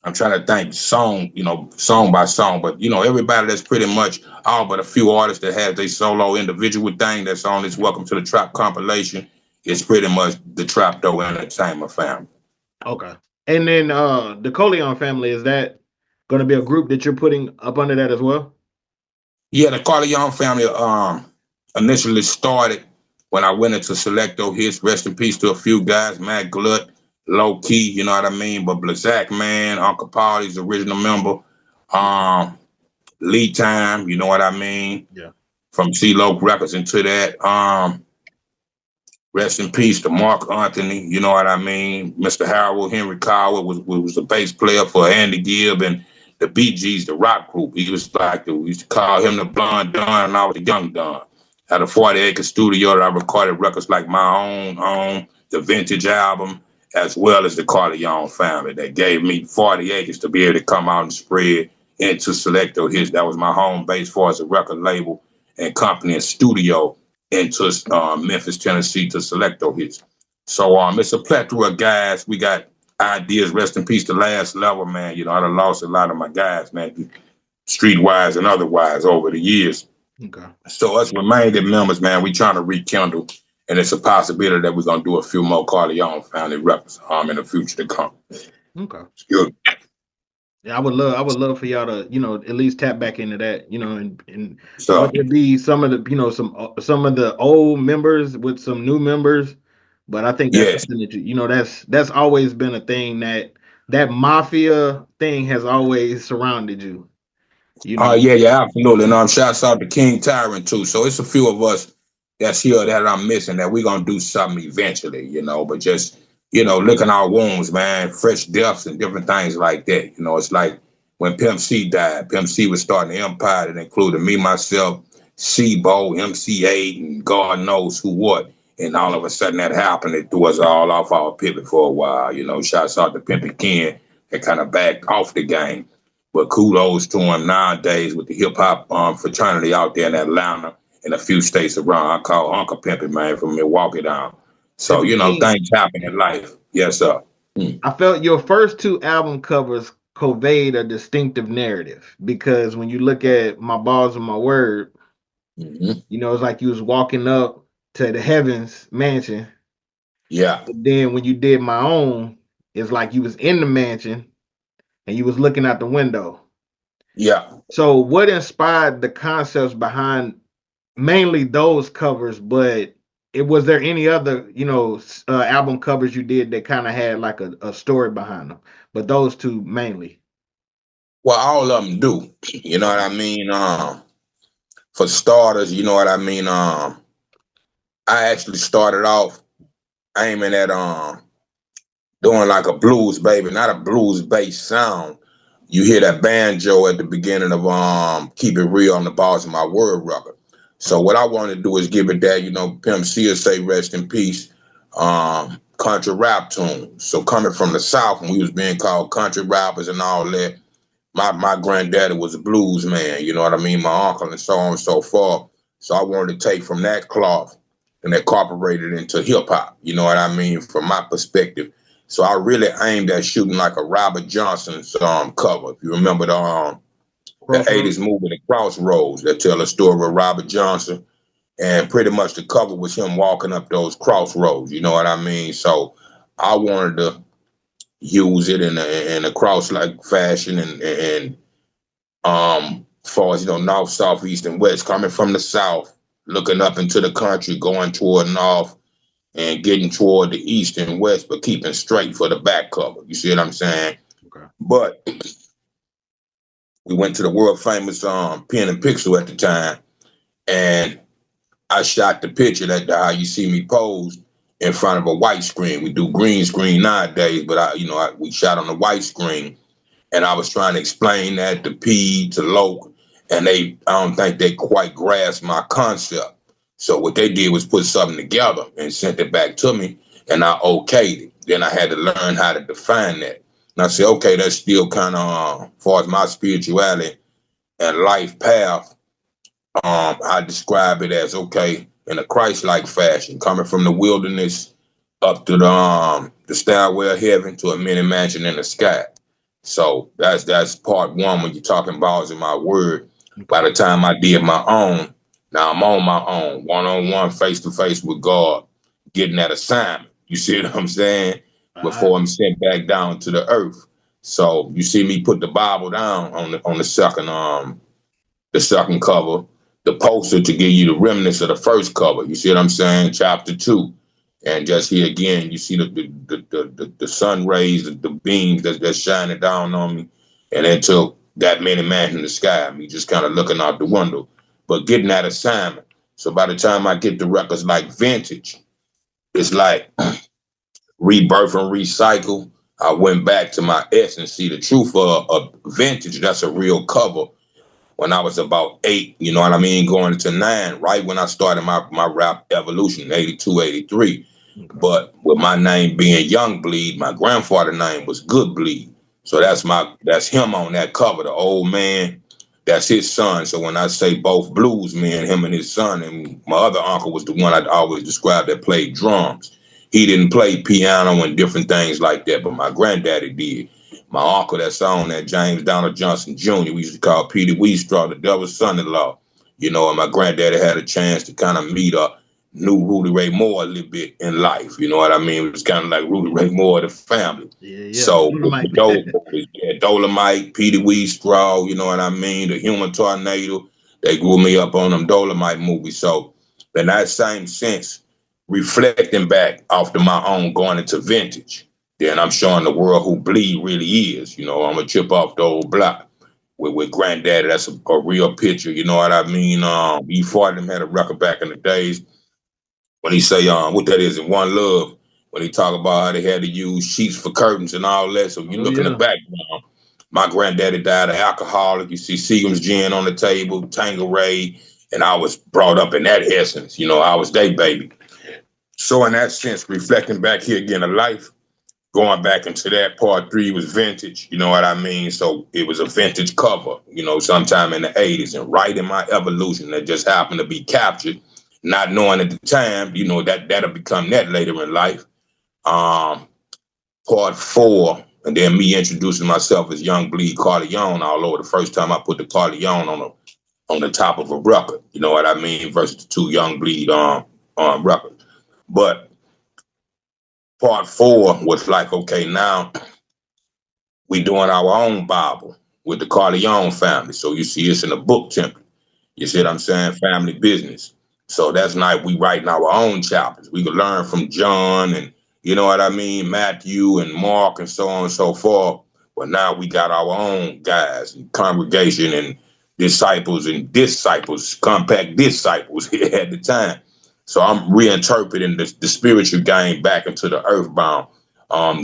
I'm trying to think song by song, but, you know, everybody that's pretty much all but a few artists that have their solo individual thing that's on this Welcome to the Trap compilation is pretty much the Trapdoor Entertainment family. Okay. And then the Coleon family, is that going to be a group that you're putting up under that as well? Yeah, the Coleon family initially started when I went into Selecto Hits. Rest in peace to a few guys, Matt Glut, Low Key, you know what I mean? But Blazak, man, Uncle Pauly's original member, Lead Time, you know what I mean? Yeah. From C-Loc Records into that. Rest in peace to Mark Anthony, you know what I mean? Mr. Harold Henry Coward was the bass player for Andy Gibb and the Bee Gees, the rock group. He was like, we used to call him the Blonde Don, and I was the Young Don. Had a 40-acre studio that I recorded records like my own, the Vintage album, as well as the Corleone family. That gave me 40 acres to be able to come out and spread into Selecto Hits. That was my home base for as a record label and company and studio into Memphis, Tennessee to Selecto Hits. So it's a plethora of guys. We got ideas. Rest in peace to Last Level, man. You know, I done lost a lot of my guys, man, streetwise and otherwise over the years. Okay. So us remaining members, man, we trying to rekindle, and it's a possibility that we're gonna do a few more Corleone family records in the future to come. Okay. Good. Yeah, I would love for y'all to, you know, at least tap back into that, you know, and so whether it be some of the, you know, some of the old members with some new members, but I think that's something that you know, that's always been a thing that mafia thing has always surrounded you. You know? Yeah, absolutely. And shouts out to King Tyrant too. So it's a few of us that's here that I'm missing that we're gonna do something eventually, you know, but just, you know, licking our wounds, man, fresh deaths and different things like that. You know, it's like when Pimp C died. Pimp C was starting an empire that included me, myself, C-Bo, MC8, and God knows who what. And all of a sudden that happened. It threw us all off our pivot for a while. You know, shouts out to Pimpy Ken that kind of backed off the game. But kudos to him nowadays with the hip-hop fraternity out there in Atlanta and a few states around. I call Uncle Pimpy, man, from Milwaukee down. So, you know, things happen in life. Yes, sir. I felt your first two album covers conveyed a distinctive narrative because when you look at My Balls and My Word, you know, it's like you was walking up to the Heavens mansion. Yeah. But then when you did My Own, it's like you was in the mansion and you was looking out the window. Yeah. So what inspired the concepts behind mainly those covers, but was there any other, you know, album covers you did that kind of had like a story behind them? But those two mainly. Well, all of them do. You know what I mean? For starters, you know what I mean? I actually started off aiming at doing like a blues, baby, not a blues-based sound. You hear that banjo at the beginning of Keep It Real on the Balls of My Word record. So what I want to do is give it that, you know, Pimp C will say rest in peace, country rap tune. So coming from the South, when we was being called country rappers and all that, my granddaddy was a blues man, you know what I mean? My uncle and so on and so forth. So I wanted to take from that cloth and incorporate it into hip hop, you know what I mean, from my perspective. So I really aimed at shooting like a Robert Johnson's cover. If you remember the 80s movie, The Crossroads, that tell a story of Robert Johnson. And pretty much the cover was him walking up those crossroads, you know what I mean? So I wanted to use it in a cross-like fashion and as far as, you know, north, south, east, and west, coming from the south, looking up into the country, going toward north, and getting toward the east and west, but keeping straight for the back cover. You see what I'm saying? Okay. But we went to the world famous Pen and Pixel at the time, and I shot the picture that how you see me pose in front of a white screen. We do green screen nowadays, but we shot on the white screen, and I was trying to explain that to P, to Loc, and I don't think they quite grasped my concept. So what they did was put something together and sent it back to me, and I okayed it. Then I had to learn how to define that. And I said, okay, that's still kind of, as far as my spirituality and life path, I describe it as, okay, in a Christ-like fashion, coming from the wilderness up to the stairway of heaven to a mini mansion in the sky. So that's part one when you're talking Balls in My Word. By the time I did My Own, now I'm on my own, one-on-one, face-to-face with God, getting that assignment. You see what I'm saying? Before I'm sent back down to the earth. So you see me put the Bible down on the second cover, the poster to give you the remnants of the first cover. You see what I'm saying? Chapter 2. And just here again, you see the sun rays, the beams that's shining down on me, and into that many man in the sky. Me just kind of looking out the window, but getting that assignment. So by the time I get the records like Vintage, it's like rebirth and recycle. I went back to my essence. See, the truth of vintage, that's a real cover. When I was about 8, you know what I mean, going into 9, right when I started my rap evolution, 82, 83. Okay. But with my name being Young Bleed, my grandfather's name was Good Bleed. So that's him on that cover, the old man. That's his son. So when I say both blues men, him and his son, and my other uncle was the one I'd always described that played drums. He didn't play piano and different things like that, but my granddaddy did. My uncle that's on that, James Donald Johnson Jr., we used to call Petey Weestraw, the devil's son-in-law. You know, and my granddaddy had a chance to kind of meet knew Rudy Ray Moore a little bit in life. You know what I mean? It was kind of like Rudy Ray Moore, the family. Yeah. So, Dolomite, Petey Weestraw, you know what I mean? The Human Tornado, they grew me up on them Dolomite movies. So, in that same sense, reflecting back after my own going into vintage, then I'm showing the world who Bleed really is. You know, I'm a chip off the old block with Granddaddy. That's a real picture. You know what I mean? E40 them had a record back in the days when he say, what that is in One Love, when he talk about how they had to use sheets for curtains and all that. So you look in the background, my granddaddy died of alcoholic. You see Seagram's gin on the table, Tanqueray, and I was brought up in that essence. You know, I was their baby. So in that sense, reflecting back here again of life, going back into that part 3 was vintage, you know what I mean? So it was a vintage cover, you know, sometime in the 80s, and right in my evolution that just happened to be captured, not knowing at the time, you know, that'll become that later in life. Part 4, and then me introducing myself as Young Bleed Carleon all over. The first time I put the Carleon on the top of a record, you know what I mean, versus the 2 Young Bleed records. But part 4 was like, okay, now we doing our own Bible with the Carleon family. So you see, it's in a book template. You see what I'm saying? Family business. So that's night we writing our own chapters. We could learn from John and, you know what I mean, Matthew and Mark and so on and so forth. But now we got our own guys and congregation and disciples, compact disciples here at the time. So I'm reinterpreting the spiritual game back into the earthbound,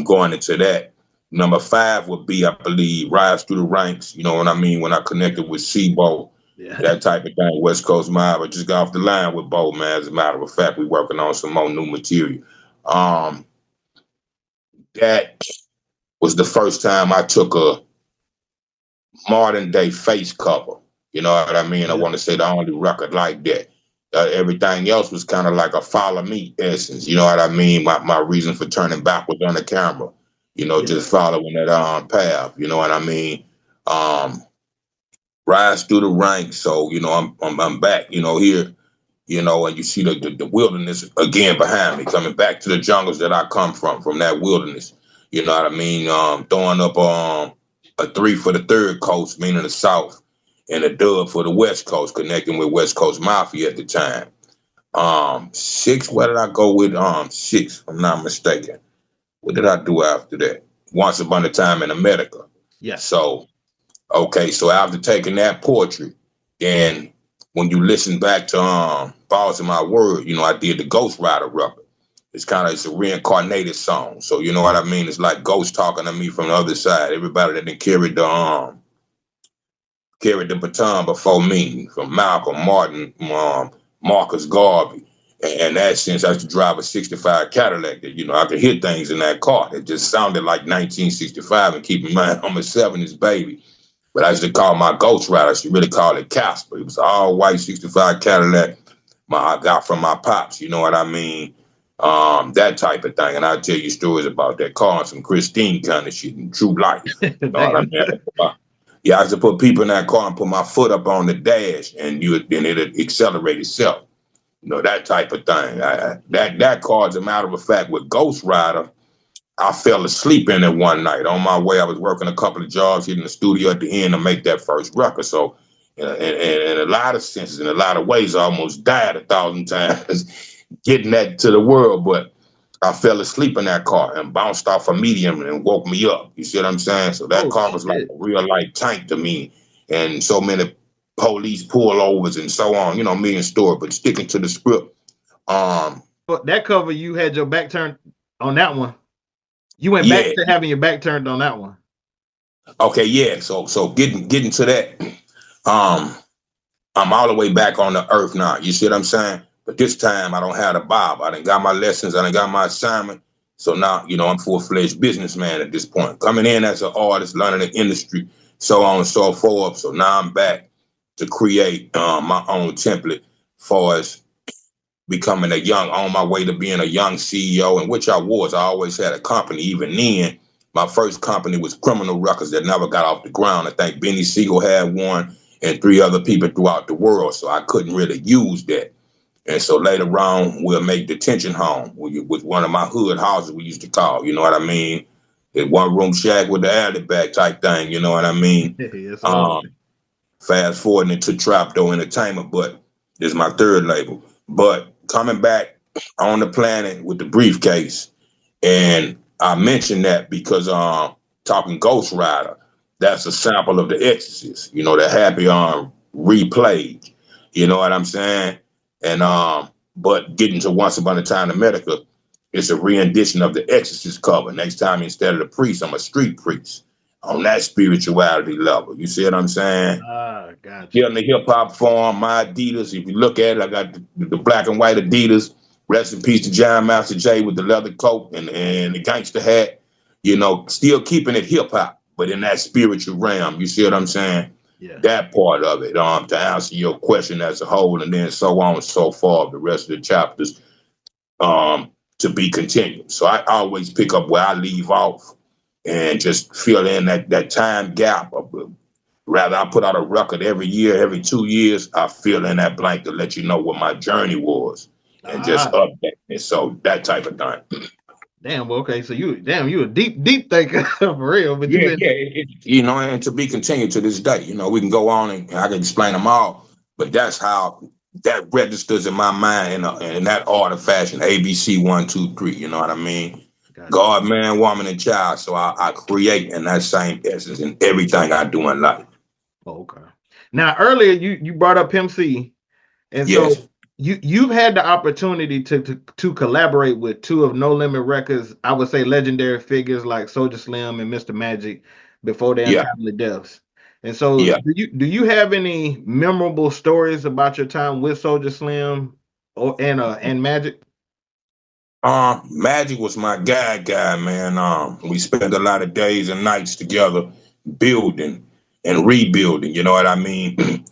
going into that. Number 5 would be, I believe, Rise Through the Ranks. You know what I mean? When I connected with C-Bo, that type of thing, West Coast Mafia. Just got off the line with Bo, man. As a matter of fact, we're working on some more new material. That was the first time I took a modern day face cover. You know what I mean? I want to say the only record like that. Everything else was kind of like a follow me essence. You know what I mean? My reason for turning backwards on the camera, you know, just following that path. You know what I mean? Rise through the ranks. So, you know, I'm back, you know, here, you know, and you see the wilderness again behind me, coming back to the jungles that I come from that wilderness. You know what I mean? Throwing up a 3 for the third coast, meaning the South, and a dub for the West Coast, connecting with West Coast Mafia at the time. 6, where did I go with 6? If I'm not mistaken. What did I do after that? Once Upon a Time in America. Yeah. So, okay, so after taking that portrait, then when you listen back to Balls in My Word, you know, I did the Ghost Rider record. It's a reincarnated song. So you know what I mean? It's like ghosts talking to me from the other side. Everybody that done carried the baton before me, from Malcolm, Martin, Marcus Garvey. And that sense, I used to drive a 65 Cadillac that, you know, I could hear things in that car. It just sounded like 1965, and keep in mind, I'm a 70s baby. But I used to call my Ghost Rider, I used to really call it Casper. It was all white 65 Cadillac I got from my pops, you know what I mean? That type of thing. And I'll tell you stories about that car and some Christine kind of shit in true life. You know what I mean? Yeah, I used to put people in that car and put my foot up on the dash, and then it'd accelerate itself. You know, that type of thing. That car, as a matter of fact, with Ghost Rider, I fell asleep in it one night. On my way, I was working a couple of jobs, hitting the studio at the end to make that first record. So in a lot of senses, in a lot of ways, I almost died 1,000 times getting that to the world. But I fell asleep in that car and bounced off a medium and woke me up. You see what I'm saying? So that car was like a real life tank to me. And so many police pullovers and so on, you know, me and story, but sticking to the script. That cover, you had your back turned on that one. You went back to having your back turned on that one. Okay, yeah. So getting to that, I'm all the way back on the earth now. You see what I'm saying? But this time I don't have the Bible. I done got my lessons. I done got my assignment. So now, you know, I'm full-fledged businessman at this point. Coming in as an artist, learning the industry, so on and so forth. So now I'm back to create my own template for as becoming on my way to being a young CEO, and which I was. I always had a company. Even then, my first company was Criminal Records that never got off the ground. I think Benny Siegel had one and 3 other people throughout the world, so I couldn't really use that. And so later on, we'll make Detention Home, with one of my hood houses we used to call, you know what I mean? That one-room shack with the alley back type thing, you know what I mean? Fast forwarding into Trapdoor Entertainment, but this is my third label. But coming back on the planet with the briefcase, and I mentioned that because talking Ghost Rider, that's a sample of The Exorcist, you know, the Happy replayed, you know what I'm saying? And but getting to Once Upon a Time in America, it's a rendition of The Exorcist cover. Next time, instead of the priest, I'm a street priest on that spirituality level. You see what I'm saying? Gotcha. Here in the hip hop form, my Adidas, if you look at it, I got the black and white Adidas. Rest in peace to John Master J with the leather coat and the gangster hat. You know, still keeping it hip hop, but in that spiritual realm. You see what I'm saying? Yeah. That part of it, to answer your question as a whole, and then so on and so forth, the rest of the chapters, to be continued. So I always pick up where I leave off and just fill in that time gap. Rather, I put out a record every year, every 2 years, I fill in that blank to let you know what my journey was and just update it. So that type of thing. Damn, well, okay, so you a deep thinker for real. But you know, and to be continued to this day. You know, we can go on and I can explain them all, but that's how that registers in my mind in that order fashion. ABC 1, 2, 3. You know what I mean? Gotcha. God, man, woman, and child. So I create in that same essence in everything I do in life. Okay. Now earlier you brought up Pimp C, and yes. So you've had the opportunity to collaborate with 2 of No Limit Records, I would say legendary figures like Soulja Slim and Mr. Magic before their untimely deaths. And so do you have any memorable stories about your time with Soulja Slim and Magic? Magic was my guy, man. We spent a lot of days and nights together building and rebuilding, you know what I mean?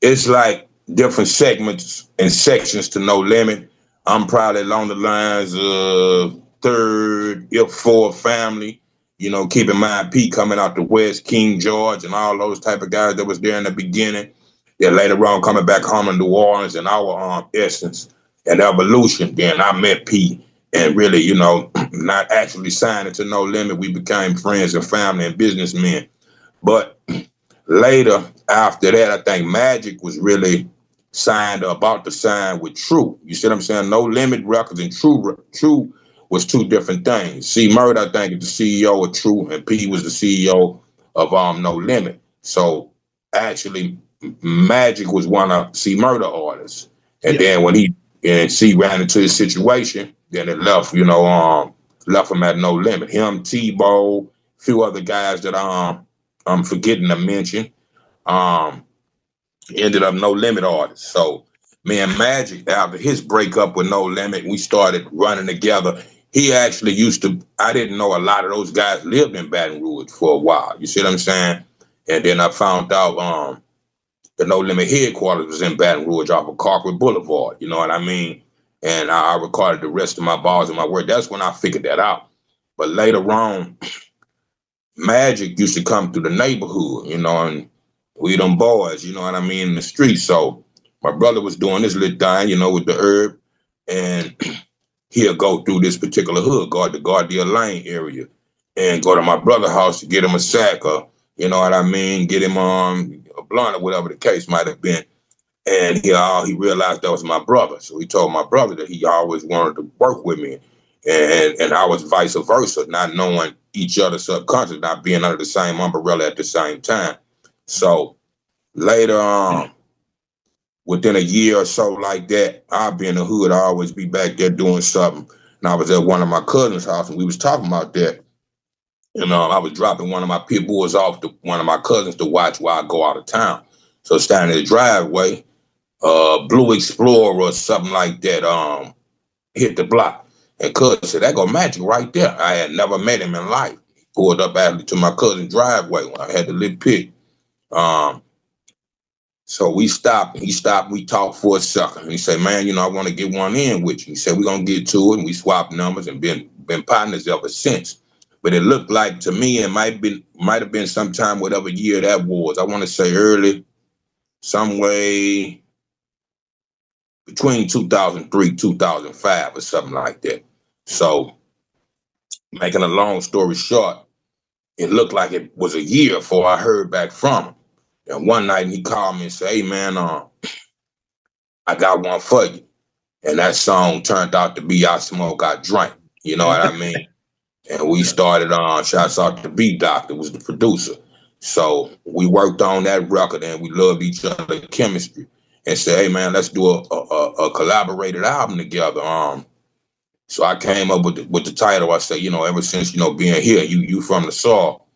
It's like different segments and sections to No Limit. I'm probably along the lines of 3rd, if 4th family. You know, keep in mind Pete coming out the West, King George, and all those type of guys that was there in the beginning. Then later on coming back home in New Orleans and our essence and evolution. Then I met Pete and really, you know, not actually signing to No Limit. We became friends and family and businessmen. But later, after that, I think Magic was really signed or about to sign with True. You see what I'm saying? No Limit Records and True was 2 different things. C-Murder, I think, is the CEO of True, and P was the CEO of No Limit. So actually, Magic was one of C-Murder artists. And then when C ran into his situation, then it left, you know, left him at No Limit. Him, Tebow, a few other guys that I'm forgetting to mention, ended up No Limit artists. So me and Magic, after his breakup with No Limit, we started running together. He actually I didn't know a lot of those guys lived in Baton Rouge for a while. You see what I'm saying? And then I found out the No Limit headquarters was in Baton Rouge off of Carquet Boulevard. You know what I mean? And I recorded the rest of my bars and my work. That's when I figured that out. But later on, Magic used to come through the neighborhood, you know, and we them boys, you know what I mean, in the streets. So my brother was doing this little thing, you know, with the herb, and he'll go through this particular hood, the Guardia Lane area, and go to my brother's house to get him a sack or, you know what I mean, get him a blunt or whatever the case might have been. And he realized that was my brother. So he told my brother that he always wanted to work with me. And I was vice versa, not knowing each other subconscious, not being under the same umbrella at the same time. So later on, within a year or so like that, I'll be in the hood. I always be back there doing something. And I was at one of my cousin's house and we was talking about that. And I was dropping one of my pit bulls off to one of my cousins to watch while I go out of town. So standing in the driveway, Blue Explorer or something like that hit the block. And cuz said, that go Magic right there. I had never met him in life. He pulled up actually to my cousin's driveway when I had the little pit. So we stopped. He stopped. We talked for a second. And he said, man, I want to get one in with you. He said, we're going to get to it. And we swapped numbers and been partners ever since. But it looked like to me, it might have been sometime, whatever year that was. I want to say early, some way between 2003, 2005 or something like that. So making a long story short, it looked like it was a year before I heard back from him. And one night he called me and said, hey, man, I got one for you. And that song turned out to be I Smoke, I Drink. You know what I mean? And we started on, shouts out to B-Doctor, was the producer. So we worked on that record and we loved each other's chemistry and said, hey, man, let's do a collaborated album together. So I came up with the title. I said, ever since, being here, you from the soil,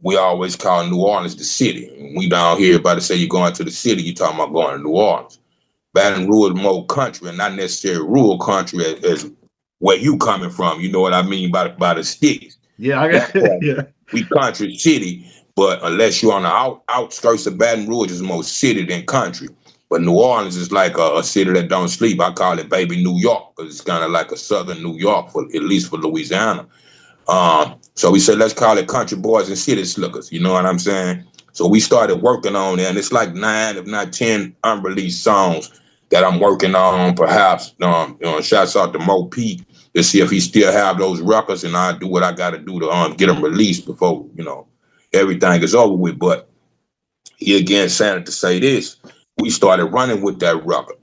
we always call New Orleans the city. We down here, everybody say you're going to the city, you talking about going to New Orleans. Baton Rouge is more country and not necessarily rural country as where you coming from. You know what I mean by the sticks. Yeah, I got it. Yeah. We country city, but unless you're on the outskirts of Baton Rouge, it's more city than country. But New Orleans is like a city that don't sleep. I call it baby New York because it's kind of like a southern New York, at least for Louisiana. So we said, let's call it Country Boys and City Slickers. You know what I'm saying? So we started working on it, and it's like 9, if not 10, unreleased songs that I'm working on. Perhaps, shouts out to Mo P to see if he still have those records, and I do what I got to do to get them released before everything is over with. But he again saying to say this, we started running with that record.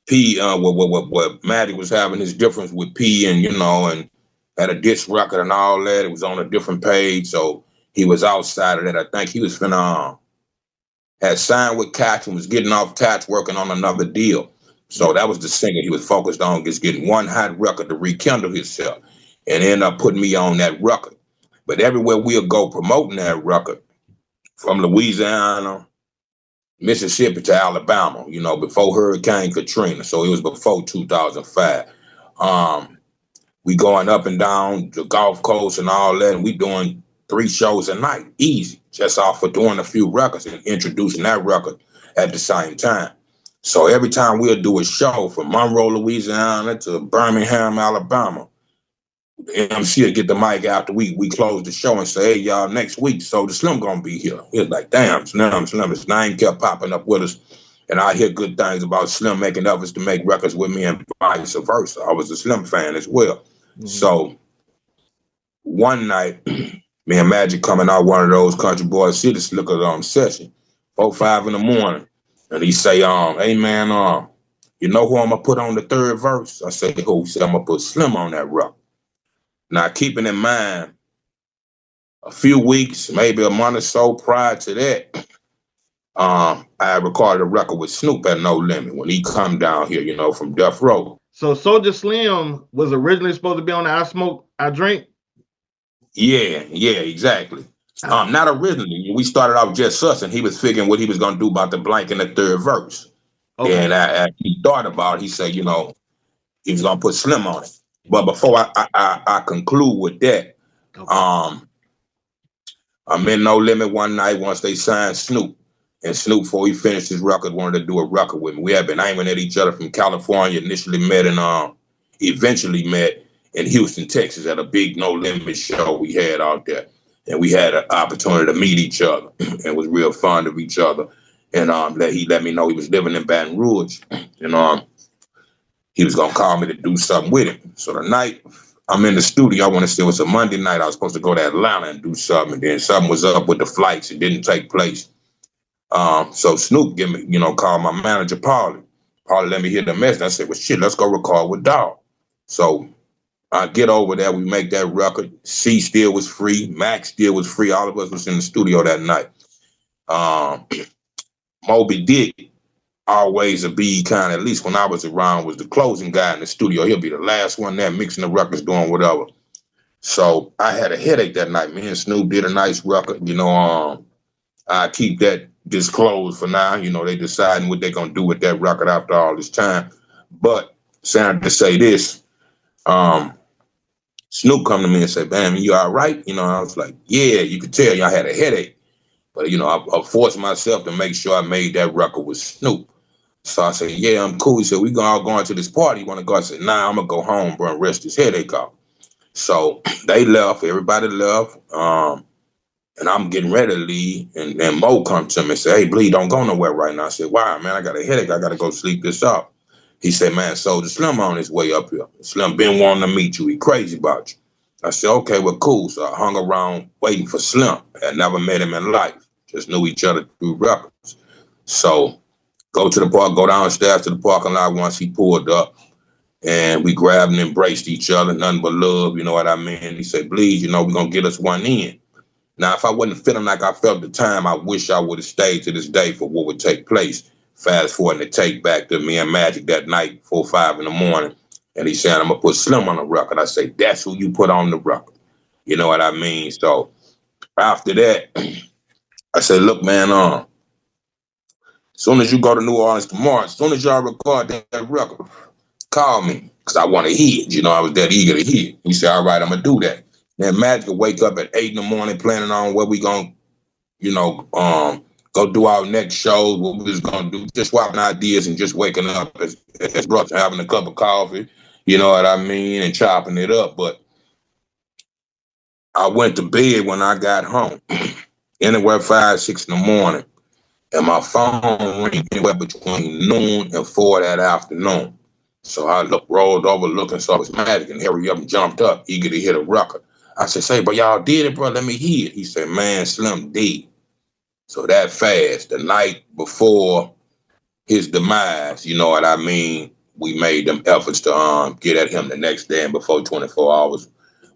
P, what Matty was having his difference with P, and and had a disc record and all that. It was on a different page, so he was outside of that. I think he was had signed with Catch and was getting off Catch, working on another deal. So that was the singer he was focused on, just getting one hot record to rekindle himself, and ended up putting me on that record. But everywhere we'll go promoting that record, from Louisiana, Mississippi to Alabama, before Hurricane Katrina. So it was before 2005. We going up and down the Gulf Coast and all that, and we doing 3 shows a night, easy, just off of doing a few records and introducing that record at the same time. So every time we'll do a show from Monroe, Louisiana to Birmingham, Alabama, the MC will get the mic after we close the show and say, hey, y'all, next week, Soulja Slim gonna be here. It's like, damn, Slim, his name kept popping up with us. And I hear good things about Slim making efforts to make records with me and vice versa. I was a Slim fan as well. Mm-hmm. So one night, me and Magic coming out one of those Country Boys City Slickers session, 4, 5 in the morning. And he say, hey man, you know who I'm gonna put on the third verse? I say, who? He said, I'm gonna put Slim on that record. Now, keeping in mind, a few weeks, maybe a month or so prior to that, I recorded a record with Snoop at No Limit when he come down here, from Death Row. So Soulja Slim was originally supposed to be on the I Smoke, I Drink? Yeah, exactly. Not originally. We started off just us, and he was figuring what he was going to do about the blank in the third verse. Okay. And he thought about it. He said, he was going to put Slim on it. But before I conclude with that, okay. I'm in No Limit one night once they signed Snoop. And Snoop, before he finished his record, wanted to do a record with me. We had been aiming at each other from California, initially met and eventually met in Houston, Texas at a big No Limit show we had out there. And we had an opportunity to meet each other and was real fond of each other. And he let me know he was living in Baton Rouge. And he was going to call me to do something with him. So the night I'm in the studio, I want to say it was a Monday night. I was supposed to go to Atlanta and do something. And then something was up with the flights. It didn't take place. So Snoop called my manager, Paulie. Paulie let me hear the message. I said, well, shit, let's go record with Dawg. So I get over there. We make that record. C still was free. Max still was free. All of us was in the studio that night. Moby Dick, always a B kind, at least when I was around, was the closing guy in the studio. He'll be the last one there mixing the records, doing whatever. So I had a headache that night. Me and Snoop did a nice record. I keep that disclosed for now. They deciding what they're gonna do with that record after all this time. But saying to say this, Snoop come to me and say, "Man, you all right?" I was like, "Yeah." You could tell I had a headache, but I forced myself to make sure I made that record with Snoop. So I said, "Yeah, I'm cool." He said, "We all going to this party. You want to go?" I said, "Nah, I'm gonna go home, bro, and rest this headache off." So they left. Everybody left. And I'm getting ready to leave, and Mo come to me and say, "Hey, Bleed, don't go nowhere right now." I said, "Why, man? I got a headache. I got to go sleep this off." He said, "Man, Soulja Slim on his way up here. Slim been wanting to meet you. He crazy about you." I said, "Okay, well, cool." So I hung around waiting for Slim. I never met him in life. Just knew each other through records. So go to the park, go downstairs to the parking lot once he pulled up, and we grabbed and embraced each other, nothing but love, you know what I mean? He said, "Bleed, we're going to get us one in." Now, if I wasn't feeling like I felt at the time, I wish I would have stayed to this day for what would take place. Fast forward to take back to me and Magic that night, 4 or 5 in the morning. And he said, "I'm going to put Slim on the record." I say, "That's who you put on the record." You know what I mean? So after that, I said, "Look, man, as soon as you go to New Orleans tomorrow, as soon as y'all record that record, call me, because I want to hear it." I was that eager to hear it. He said, "All right, I'm going to do that." Then Magic will wake up at 8 in the morning planning on what we going to, go do our next shows, what we was going to do, just swapping ideas and just waking up as brothers, having a cup of coffee, you know what I mean, and chopping it up. But I went to bed when I got home, anywhere 5, 6 in the morning, and my phone ring anywhere between noon and 4 that afternoon. So I rolled over looking, saw it was Magic, and hurry up and jumped up, eager to hit a record. I said, "Say, but y'all did it, bro. Let me hear it." He said, "Man, Slim dead." So that fast, the night before his demise, you know what I mean, we made them efforts to get at him the next day, and before 24 hours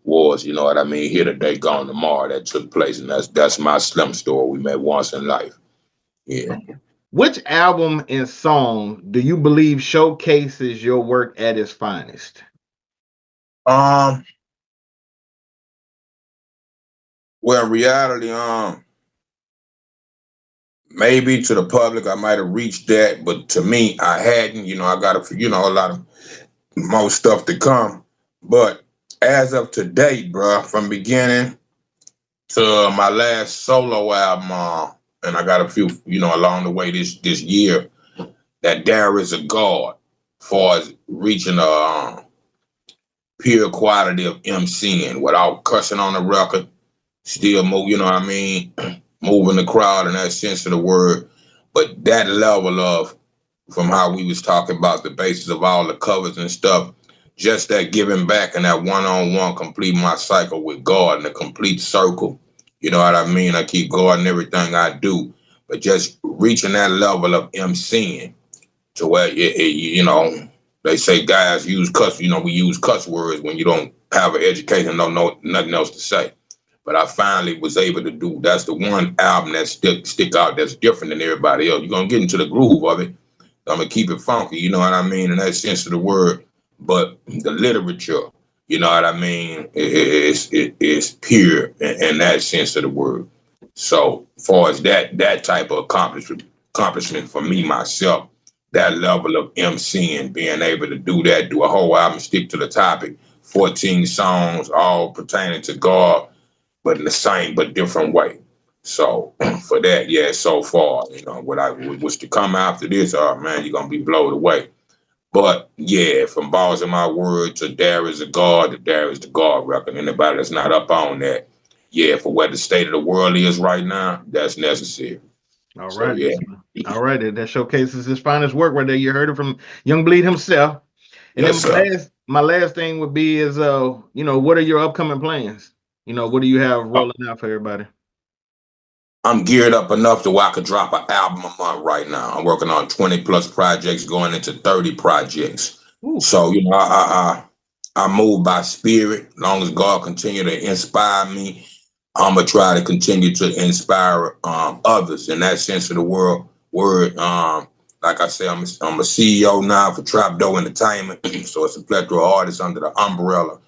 was, you know what I mean, here today, gone tomorrow. That took place, and that's my Slim story. We met once in life. Yeah. Which album and song do you believe showcases your work at its finest? Well, in reality, maybe to the public, I might have reached that, but to me, I hadn't. I got a lot of more stuff to come. But as of today, bro, from beginning to my last solo album, and I got a few, along the way this year, that there is a God, far as reaching a pure quality of MCing without cussing on the record. Still move, moving the crowd in that sense of the word. But that level of, from how we was talking about the basis of all the covers and stuff, just that giving back and that one-on-one complete my cycle with God in a complete circle. You know what I mean? I keep God in everything I do. But just reaching that level of MCing to where, they say guys use cuss, we use cuss words when you don't have an education, no nothing else to say. But I finally was able to do, that's the one album that stick out that's different than everybody else. You're going to get into the groove of it. I'm going to keep it funky, you know what I mean, in that sense of the word. But the literature, you know what I mean, is pure in that sense of the word. So as far as that type of accomplishment for me, myself, that level of MCing, being able to do that, do a whole album, stick to the topic, 14 songs, all pertaining to God, but in the same but different way. So for that, yeah, so far, what was to come after this, man, you're gonna be blown away. But yeah, from Balls in My Word to There Is a God, to There Is the God record. Anybody that's not up on that, yeah, for what the state of the world is right now, that's necessary. All right, so, yeah. All right, that showcases his finest work right there. You heard it from Young Bleed himself. And yes, then my last thing would be is, what are your upcoming plans? What do you have rolling out for everybody? I'm geared up enough to where I could drop an album a month right now. I'm working on 20 plus projects, going into 30 projects. Ooh. So, I move by spirit. As long as God continue to inspire me, I'm going to try to continue to inspire others in that sense of the word. Like I say, I'm a CEO now for Trapdoor Entertainment. So it's a plethora of artists under the umbrella.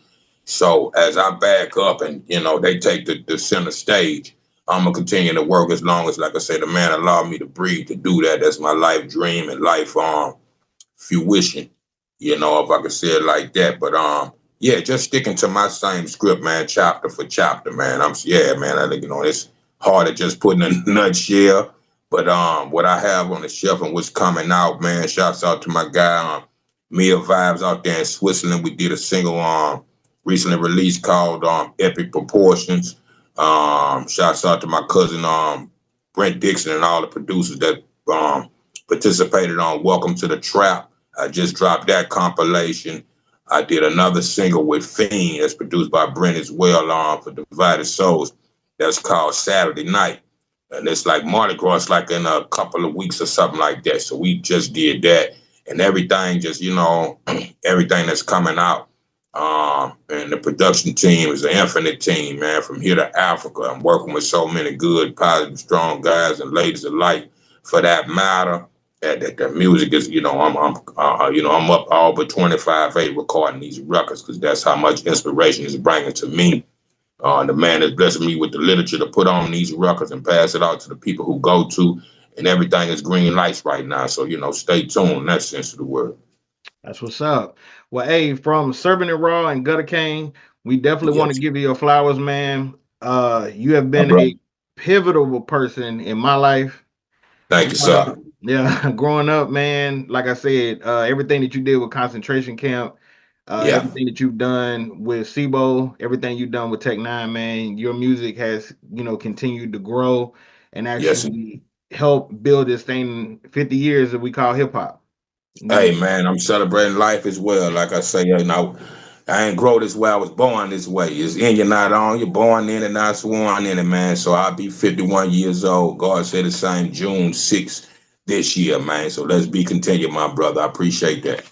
So as I back up and, you know, they take the center stage, I'm going to continue to work as long as, like I say, the man allowed me to breathe to do that. That's my life dream and life fruition, you know, if I could say it like that. But yeah, just sticking to my same script, man, chapter for chapter, man. I think, you know, it's hard to just put in a nutshell. But what I have on the shelf and what's coming out, man, shouts out to my guy, Mia Vibes out there in Switzerland. We did a single recently released called Epic Proportions. Shouts out to my cousin Brent Dixon and all the producers that participated on Welcome to the Trap. I just dropped that compilation. I did another single with Fiend that's produced by Brent as well for Divided Souls. That's called Saturday Night. And it's like Mardi Gras, like in a couple of weeks or something like that. So we just did that. And everything just, you know, everything that's coming out. And the production team is an infinite team, man, from here to Africa. I'm working with so many good, positive, strong guys and ladies alike for that matter. That the music is, you know, I'm up all but 25/8 recording these records because that's how much inspiration is bringing to me. The man is blessing me with the literature to put on these records and pass it out to the people who go to, and everything is green lights right now. So, you know, stay tuned in that sense of the word. That's what's up. Well, hey, from CIRV'N IT RAW and Gutter Kane, we definitely want to give you your flowers, man. You have been a pivotal person in my life. Thank you, sir. Yeah, growing up, man, like I said, everything that you did with concentration camp, everything that you've done with SIBO, everything you've done with Tech Nine, man, your music has, you know, continued to grow and actually help build this thing 50 years that we call hip hop. Hey, man, I'm celebrating life as well. Like I say, you know, I ain't grow this way. I was born this way. It's in you, not on. You're born in it, not sworn in it, man. So I'll be 51 years old. God said the same June 6th this year, man. So let's be continued, my brother. I appreciate that.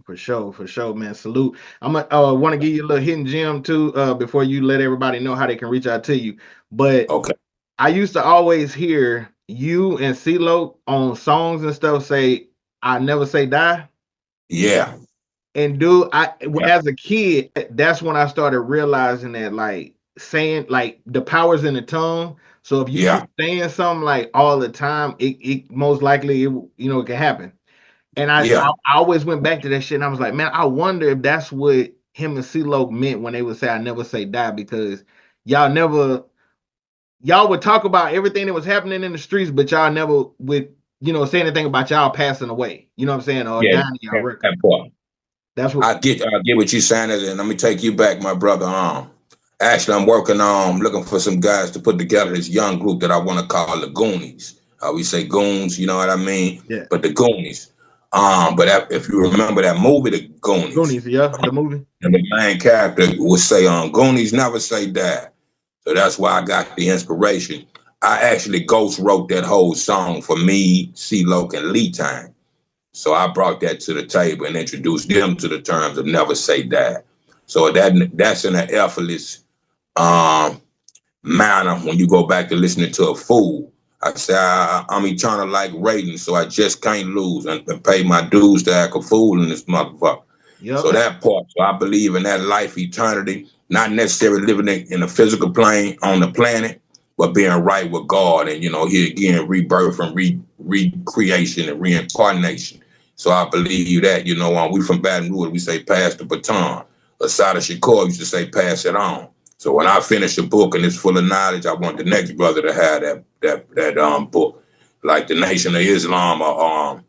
For sure, man. Salute. I'm want to give you a little hidden gem too, before you let everybody know how they can reach out to you. But okay, I used to always hear you and C-Loc on songs and stuff say, "I never say die." Yeah. And dude, as a kid, that's when I started realizing that, like, saying, like, the power's in the tongue. So if you keep saying something like all the time, it most likely it can happen. And I always went back to that shit, and I was like, man, I wonder if that's what him and C-Loc meant when they would say, "I never say die," because y'all would talk about everything that was happening in the streets, but y'all never would, say anything about y'all passing away. You know what I'm saying? Or dying in y'all record. That part. That's what I get what you're saying, and let me take you back, my brother. Actually, I'm working on looking for some guys to put together this young group that I want to call the Goonies. We say goons, you know what I mean? Yeah. But the Goonies. But if you remember that movie, the Goonies. Goonies, yeah, the movie. And the main character would say, Goonies never say die. So that's why I got the inspiration. I actually ghost wrote that whole song for me, C-Loc, and Lee Time. So I brought that to the table and introduced them to the terms of never say die. So that's in an effortless manner when you go back to listening to a fool. I say I'm eternal like Raiden, so I just can't lose and pay my dues to act a fool in this motherfucker. Yep. So that part, so I believe in that life eternity, not necessarily living in a physical plane on the planet, but being right with God and, here again, rebirth and recreation and reincarnation. So I believe that, we from Baton Rouge, we say pass the baton. Asada Shakur used to say pass it on. So when I finish a book and it's full of knowledge, I want the next brother to have that book. Like the Nation of Islam or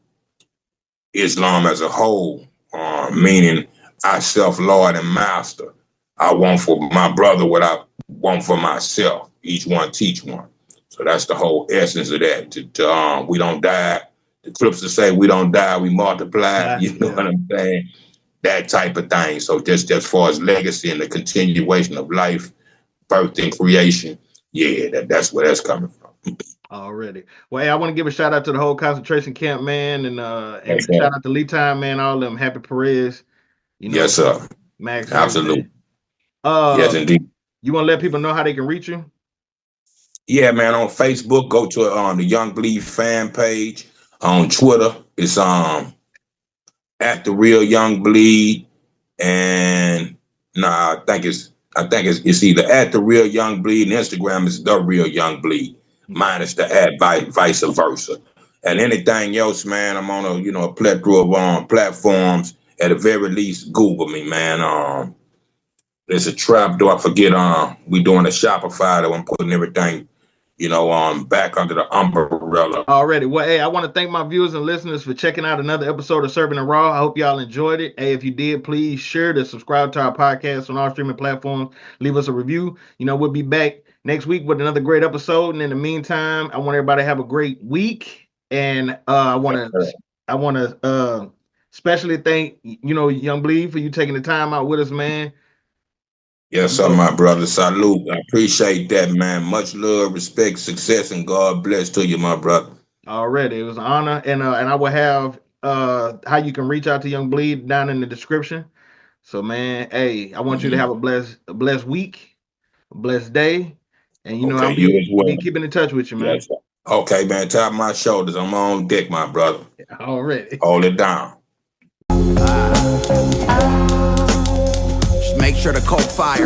Islam as a whole, meaning I self-Lord and master. I want for my brother what I want for myself. Each one teach one. So that's the whole essence of that. We don't die. The clips to say we don't die, we multiply. You know what I'm saying? That type of thing. So just as far as legacy and the continuation of life, birth and creation, that's where that's coming from. Already. Well, hey, I want to give a shout out to the whole concentration camp, man, and shout out to Lee Time, man, all of them, Happy Perez. Yes, sir. Max. Absolutely. Yes, indeed. You want to let people know how they can reach you? Yeah, man. On Facebook, go to the Young Bleed fan page. On Twitter, it's at the Real Young Bleed, and Nah, I think it's either at the Real Young Bleed and Instagram is the Real Young Bleed. Minus the at vice versa. And anything else, man, I'm on a plethora of platforms. At the very least, Google me, man. There's a trap. Do I forget? We doing a Shopify that I'm putting everything, back under the umbrella. Already. Well, hey, I want to thank my viewers and listeners for checking out another episode of CIRV'N IT RAW. I hope y'all enjoyed it. Hey, if you did, please share to subscribe to our podcast on all streaming platforms. Leave us a review. We'll be back next week with another great episode. And in the meantime, I want everybody to have a great week. And I want to especially thank Young Bleed for you taking the time out with us, man. Yes, sir, my brother. Salute. I appreciate that, man. Much love, respect, success, and God bless to you, my brother. Already, it was an honor, and I will have how you can reach out to Young Bleed down in the description. So, man, hey, I want you to have a blessed week, a blessed day, and I'll be keeping in touch with you, man. Yes, okay, man. Tap my shoulders. I'm on deck, my brother. Already. Hold it down. Just make sure to coke fire.